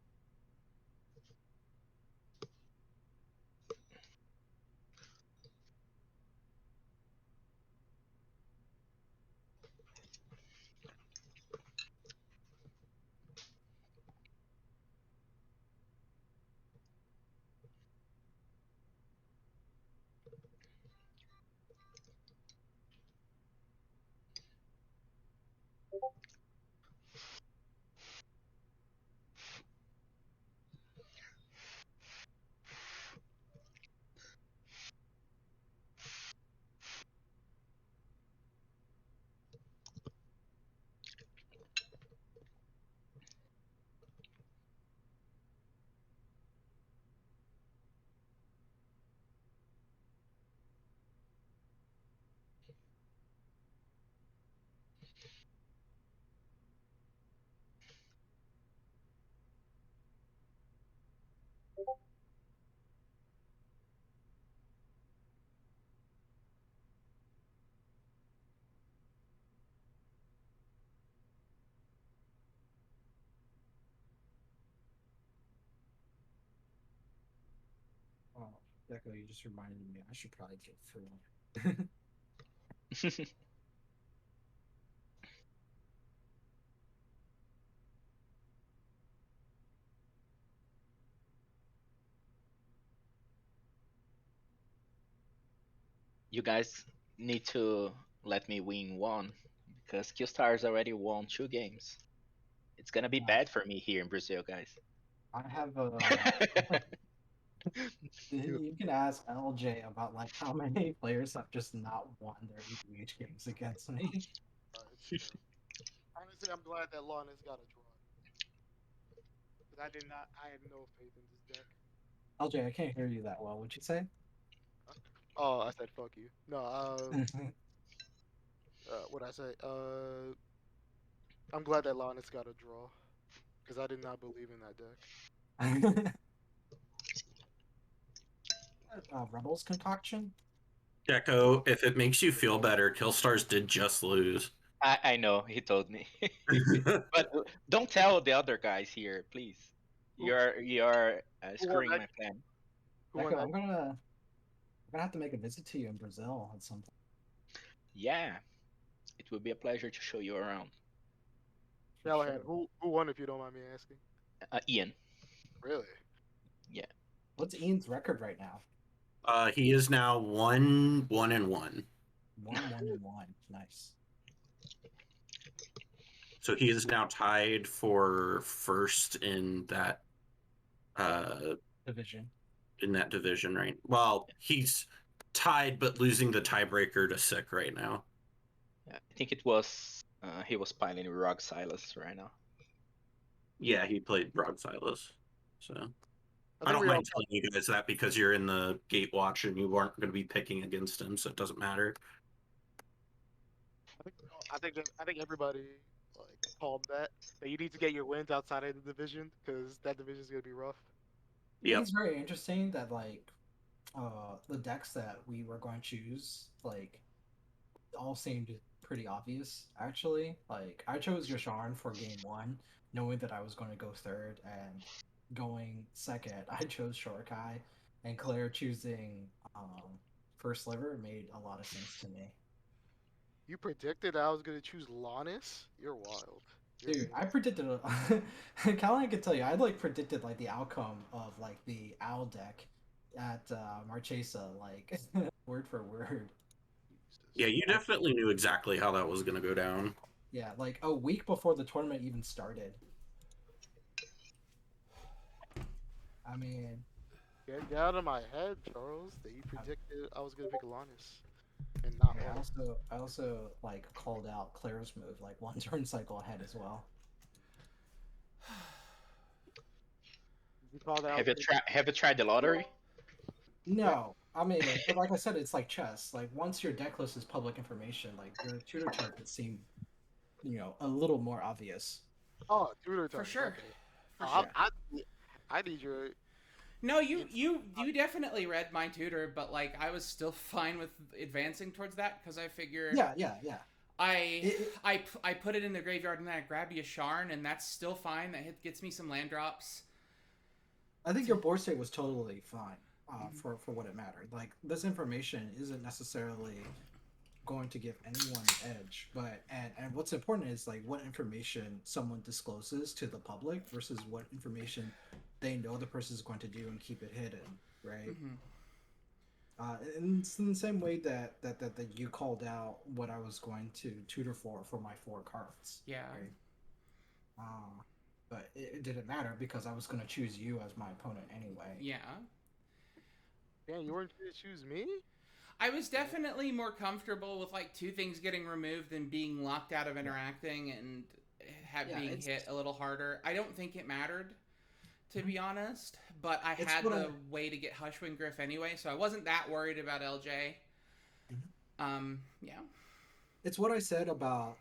Oh, Deco, you just reminded me. I should probably get through. You guys need to let me win one because Qstar's already won 2 games. It's gonna be bad for me here in Brazil, guys. I have a. You can ask LJ about like how many players have just not won their EDH games against me. Honestly, I'm glad that Lawrence got a draw. Because I had no faith in this deck. LJ, I can't hear you that well. What'd you say? Oh, I said fuck you. No, what I say? I'm glad that Lawrence got a draw. Because I did not believe in that deck. Rebels concoction? Gecko, if it makes you feel better, Killstars did just lose. I know, he told me. But don't tell the other guys here, please. You're Who won screwing that? my plan. Who won Echo, that? I'm gonna have to make a visit to you in Brazil at some point. Yeah, it would be a pleasure to show you around. For Callahan, sure. who won if you don't mind me asking? Ian. Really? What's Ian's record right now? He is now 1-1-1. 1-1-1. Nice. So he is now tied for first in that Division. division, right? Well, he's tied but losing the tiebreaker to Sick right now. Yeah, I think it was he was piling Rog Silas right now. Yeah, he played Rod Silas. So I think don't we mind telling you guys that because you're in the Gatewatch and you aren't going to be picking against him, so it doesn't matter. I think everybody like called that you need to get your wins outside of the division because that division is gonna be rough. I think Yep. it's very interesting that like the decks that we were going to choose like all seemed pretty obvious actually. Like I chose Yosharn for game one, knowing that I was going to go third, and going second I chose Shorkai, and Claire choosing first sliver made a lot of sense to me. You predicted I was gonna choose Lannis? You're wild. You're Dude, I insane. predicted Callahan could tell you I like predicted like the outcome of like the owl deck at Marchesa, like word for word. Yeah, you definitely knew exactly how that was going to go down. Yeah, like a week before the tournament even started. I mean, Get out of my head, Charles. That you predicted I was gonna pick Lannis and not I Lannis. also like called out Claire's move like one turn cycle ahead as well. You called out. Have you tried the lottery? No, I mean, but like I said, it's like chess. Like once your deck list is public information, like your tutor targets seem, a little more obvious. Oh, tutor For time. sure. Okay. For sure. I need your. No, you definitely read my tutor, but like I was still fine with advancing towards that because I figured Yeah. I put it in the graveyard and then I grab Yasharn and that's still fine. That gets me some land drops. I think your board state was totally fine for what it mattered. Like this information isn't necessarily going to give anyone an edge, but and what's important is like what information someone discloses to the public versus what information they know the person is going to do and keep it hidden, right? And it's in the same way that you called out what I was going to tutor for my 4 cards. Yeah. Right? But it didn't matter because I was going to choose you as my opponent anyway. Yeah. Man, you weren't gonna choose me? I was definitely more comfortable with like 2 things getting removed than being locked out of interacting and being hit a little harder. I don't think it mattered, to be honest, but I had the way to get Hushwing Griff anyway, so I wasn't that worried about LJ. Yeah. It's what I said about,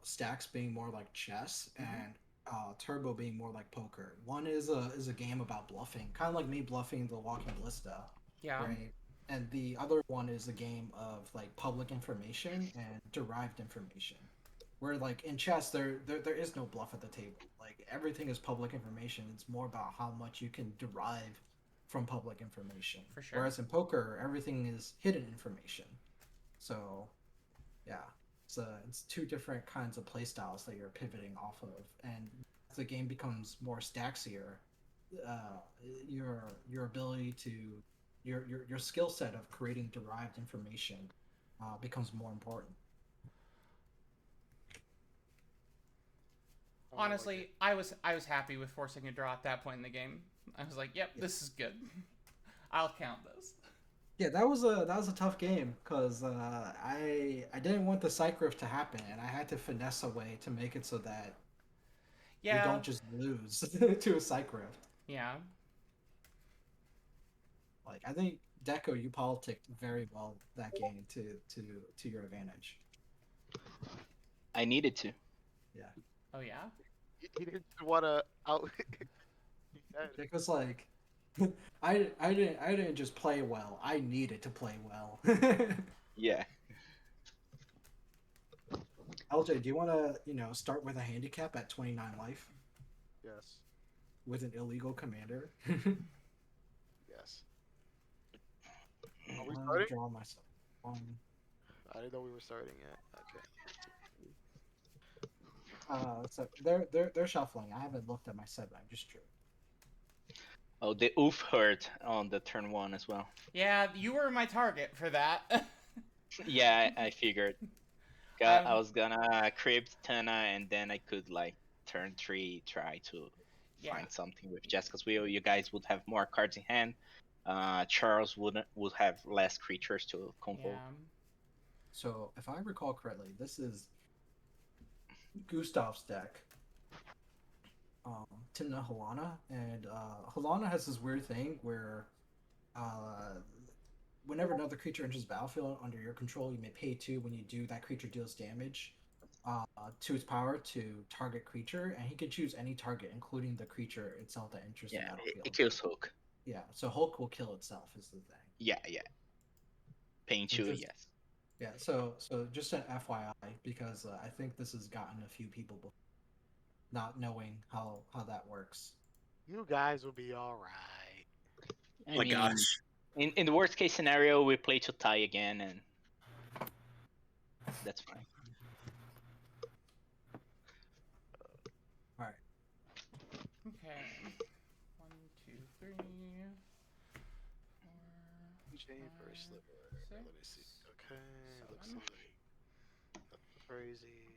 STAX being more like chess and Turbo being more like poker. One is a game about bluffing, kind of like me bluffing the Walking Ballista. Yeah. Right. And the other one is a game of like public information and derived information. Where like in chess there is no bluff at the table. Like everything is public information. It's more about how much you can derive from public information. For sure. Whereas in poker everything is hidden information. So yeah. It's 2 different kinds of play styles that you're pivoting off of. And as the game becomes more staxier, your ability to your skill set of creating derived information becomes more important. Honestly, I was happy with forcing a draw at that point in the game. I was like, "Yep, this is good. I'll count this." Yeah, that was a tough game because I didn't want the psych rift to happen, and I had to finesse a way to make it so that we Yeah. don't just lose to a psych rift. Yeah. Like I think Deco, you politicked very well that game to your advantage. I needed to. Yeah, Oh yeah. He didn't want to out. He said, Deco's like, I didn't just play well. I needed to play well. Yeah. LJ, do you want to start with a handicap at 29 life yes, with an illegal commander? yes. Are we I'm gonna starting? draw myself. I didn't know we were starting yet. Okay. So they're shuffling. I haven't looked at my set, but I just drew. Oh, the oof hurt on the turn 1 as well. Yeah, you were my target for that. Yeah, I figured. I was gonna crypt Tana, and then I could like turn 3 try to Yeah. find something with Jessica's Wheel. You guys would have more cards in hand. Charles would have less creatures to convoke. Yeah. So if I recall correctly, this is Gustav's deck. Timna Halana, and Halana has this weird thing where whenever another creature enters the battlefield under your control, you may pay 2 when you do. That creature deals damage to its power to target creature, and he can choose any target, including the creature itself that enters the Yeah, battlefield. it kills Hulk. Yeah, so Hulk will kill itself is the thing. Yeah. Paying 2, just- yes. Yeah, so just an FYI, because I think this has gotten a few people before, not knowing how that works. You guys will be all right. I my mean, gosh. in the worst case scenario, we play to tie again, and that's fine. All right. Okay. 1, 2, 3, 4, Chain for a 5, sliver. 6, Let me see. Okay, looks 7. like nothing crazy.